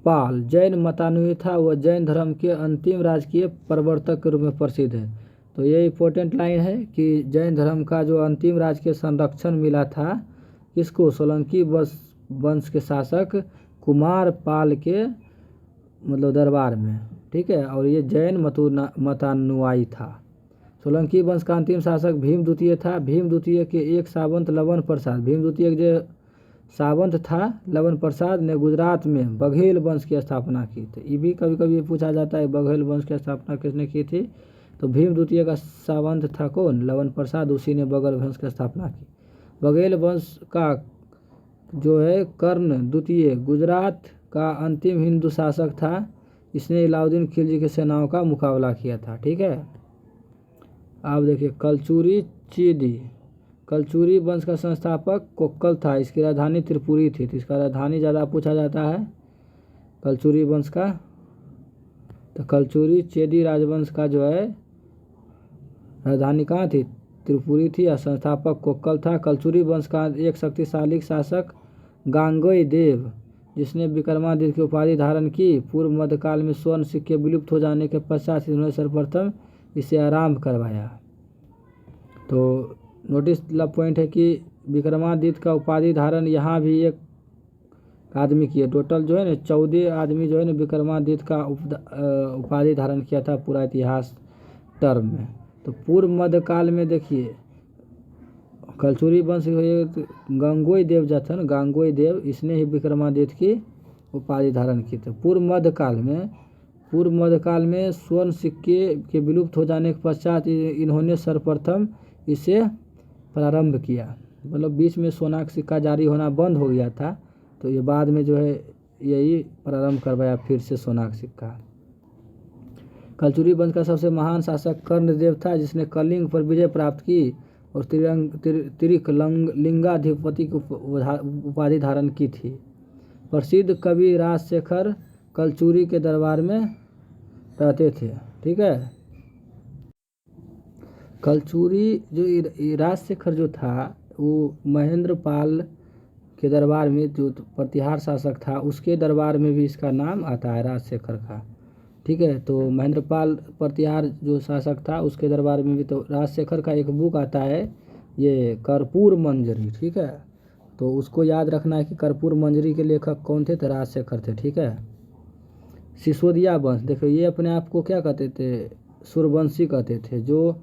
पाल जैन मतानुयायी था। वह जैन धर्म के अंतिम राजकीय प्रवर्तक के रूप में प्रसिद्ध है। तो ये इंपॉर्टेंट लाइन है कि जैन धर्म का जो अंतिम राजकीय संरक्षण मिला था किसको, सोलंकी वंश के शासक कुमार पाल के मतलब दरबार में, ठीक है। और ये जैन मतानुयायी था। सोलंकी वंश का अंतिम शासक भीम द्वितीय था। भीम द्वितीय के एक सावंत लवन प्रसाद, भीम द्वितीय जो सावंत था लवन प्रसाद ने गुजरात में बघेल वंश की स्थापना की थी। ये भी कभी कभी पूछा जाता है बघेल वंश की स्थापना किसने की थी, तो भीम द्वितीय का सावंत था कौन, लवन प्रसाद, उसी ने बघेल वंश की स्थापना की। बघेल वंश का जो है कर्ण द्वितीय गुजरात का अंतिम हिंदू शासक था। इसने अलाउद्दीन खिलजी की सेनाओं का मुकाबला किया था, ठीक है। आप देखिए कलचुरी चेदी, कलचुरी वंश का संस्थापक कोक्कल था। इसकी राजधानी त्रिपुरी थी। तो इसका राजधानी ज़्यादा पूछा जाता है कलचुरी वंश का। तो कलचुरी चेदी राजवंश का जो है राजधानी कहाँ थी, त्रिपुरी थी। और संस्थापक कोक्कल था। कलचुरी वंश का एक शक्तिशाली शासक गांगेय देव, जिसने विक्रमादित्य की उपाधि धारण की। पूर्व मध्यकाल में स्वर्ण सिक्के विलुप्त हो जाने के पश्चात इन्होंने सर्वप्रथम इसे आरंभ करवाया। तो नोटिस पॉइंट है कि विक्रमादित्य का उपाधि धारण यहाँ भी एक आदमी किया। टोटल जो है ना 14 आदमी जो है ना विक्रमादित्य का उपाधि धारण किया था पूरा इतिहास टर्म में। तो पूर्व मध्यकाल में देखिए कलचुरी वंश गांगेय देव जो था ना, गांगेय देव, इसने ही विक्रमादित्य की उपाधि धारण की थी। पूर्व मध्यकाल में स्वर्ण सिक्के के विलुप्त हो जाने के पश्चात इन्होंने सर्वप्रथम इसे प्रारंभ किया। मतलब बीच में सोना का सिक्का जारी होना बंद हो गया था, तो ये बाद में जो है यही प्रारंभ करवाया फिर से सोना का सिक्का। कलचुरी वंश का सबसे महान शासक कर्णदेव था, जिसने कलिंग पर विजय प्राप्त की और तिरिक लिंगाधिपति की उपाधि धारण की थी। प्रसिद्ध कवि राजशेखर कलचुरी के दरबार में रहते थे, ठीक है। कलचुरी जो राजशेखर जो था वो महेंद्र पाल के दरबार में, जो प्रतिहार शासक था उसके दरबार में भी इसका नाम आता है राजशेखर का, ठीक है। तो महेंद्र पाल प्रतिहार जो शासक था उसके दरबार में भी तो राजशेखर का एक बुक आता है ये कर्पूर मंजरी, ठीक है। तो उसको याद रखना है कि कर्पूर मंजरी के लेखक कौन थे, तो राजशेखर थे, ठीक है। सिसोदिया वंश, देखो ये अपने आप को क्या कहते थे, सूर्यवंशी कहते थे, जो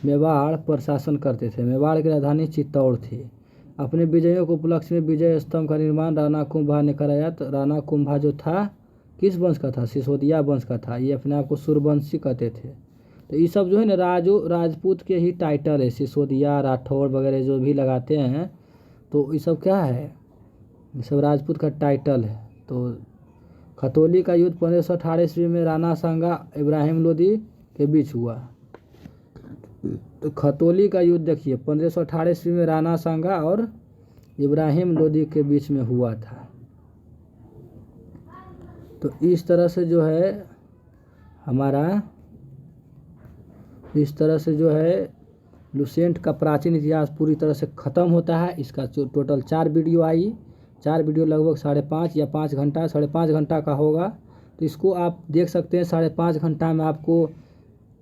मेवाड़ पर शासन करते थे। मेवाड़ की राजधानी चित्तौड़ थी। अपने विजयों के उपलक्ष्य में विजय स्तंभ का निर्माण राणा कुंभा ने कराया। तो राणा कुंभा जो था किस वंश का था, सिसोदिया वंश का था। ये अपने आप को सूर्यवंशी कहते थे। तो ये सब जो है ना राजपूत के ही टाइटल है, सिसोदिया राठौर वगैरह जो भी लगाते हैं, तो ये सब क्या है, ये सब राजपूत का टाइटल है। तो खतौली का युद्ध 1518 ईस्वी में राणा सांगा इब्राहिम लोदी के बीच हुआ। तो खतौली का युद्ध देखिए 1518 ईस्वी में राणा सांगा और इब्राहिम लोदी के बीच में हुआ था। तो इस तरह से जो है हमारा, इस तरह से जो है लुसेंट का प्राचीन इतिहास पूरी तरह से ख़त्म होता है। इसका जो टोटल 4 वीडियो आई, 4 वीडियो लगभग 5.5 या 5 घंटा, 5.5 घंटा का होगा। तो इसको आप देख सकते हैं 5.5 घंटा में आपको।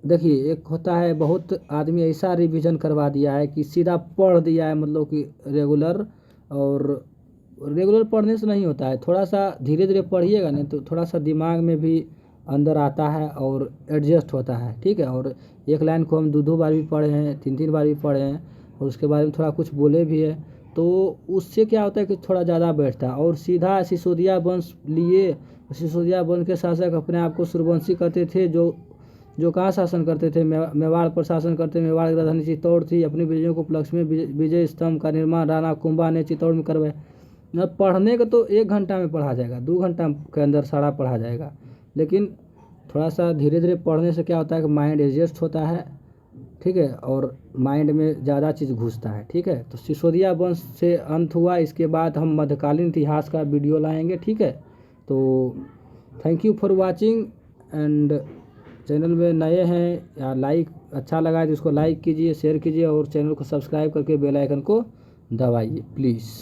देखिए एक होता है बहुत आदमी ऐसा रिवीजन करवा दिया है कि सीधा पढ़ दिया है, मतलब कि रेगुलर, और रेगुलर पढ़ने से नहीं होता है, थोड़ा सा धीरे धीरे पढ़िएगा ना तो थोड़ा सा दिमाग में भी अंदर आता है और एडजस्ट होता है, ठीक है। और एक लाइन को हम दो दो बार भी पढ़े हैं, तीन तीन बार भी पढ़े हैं और उसके बारे में थोड़ा कुछ बोले भी है, तो उससे क्या होता है कि थोड़ा ज़्यादा बैठता है। और सीधा सिसोदिया वंश लिए, सिसोदिया वंश के शासक अपने आप को सूर्यवंशी करते थे, जो कहाँ शासन करते थे, मेवाड़ पर शासन करते। मेवाड़ की राजधानी चित्तौड़ थी। अपनी विजयों को उपलक्ष्य में विजय स्तंभ का निर्माण राणा कुंभा ने चित्तौड़ में करवाया। मतलब पढ़ने का तो 1 घंटा में पढ़ा जाएगा, 2 घंटा के अंदर सारा पढ़ा जाएगा, लेकिन थोड़ा सा धीरे धीरे पढ़ने से क्या होता है कि माइंड एडजस्ट होता है, ठीक है, और माइंड में ज़्यादा चीज़ घुसता है, ठीक है। तो सिसोदिया वंश से अंत हुआ, इसके बाद हम मध्यकालीन इतिहास का वीडियो लाएंगे, ठीक है। तो thank you for watching and channel में नए हैं या लाइक अच्छा लगा है तो इसको लाइक कीजिए, शेयर कीजिए और चैनल को सब्सक्राइब करके बेल आइकन को दबाइए प्लीज़।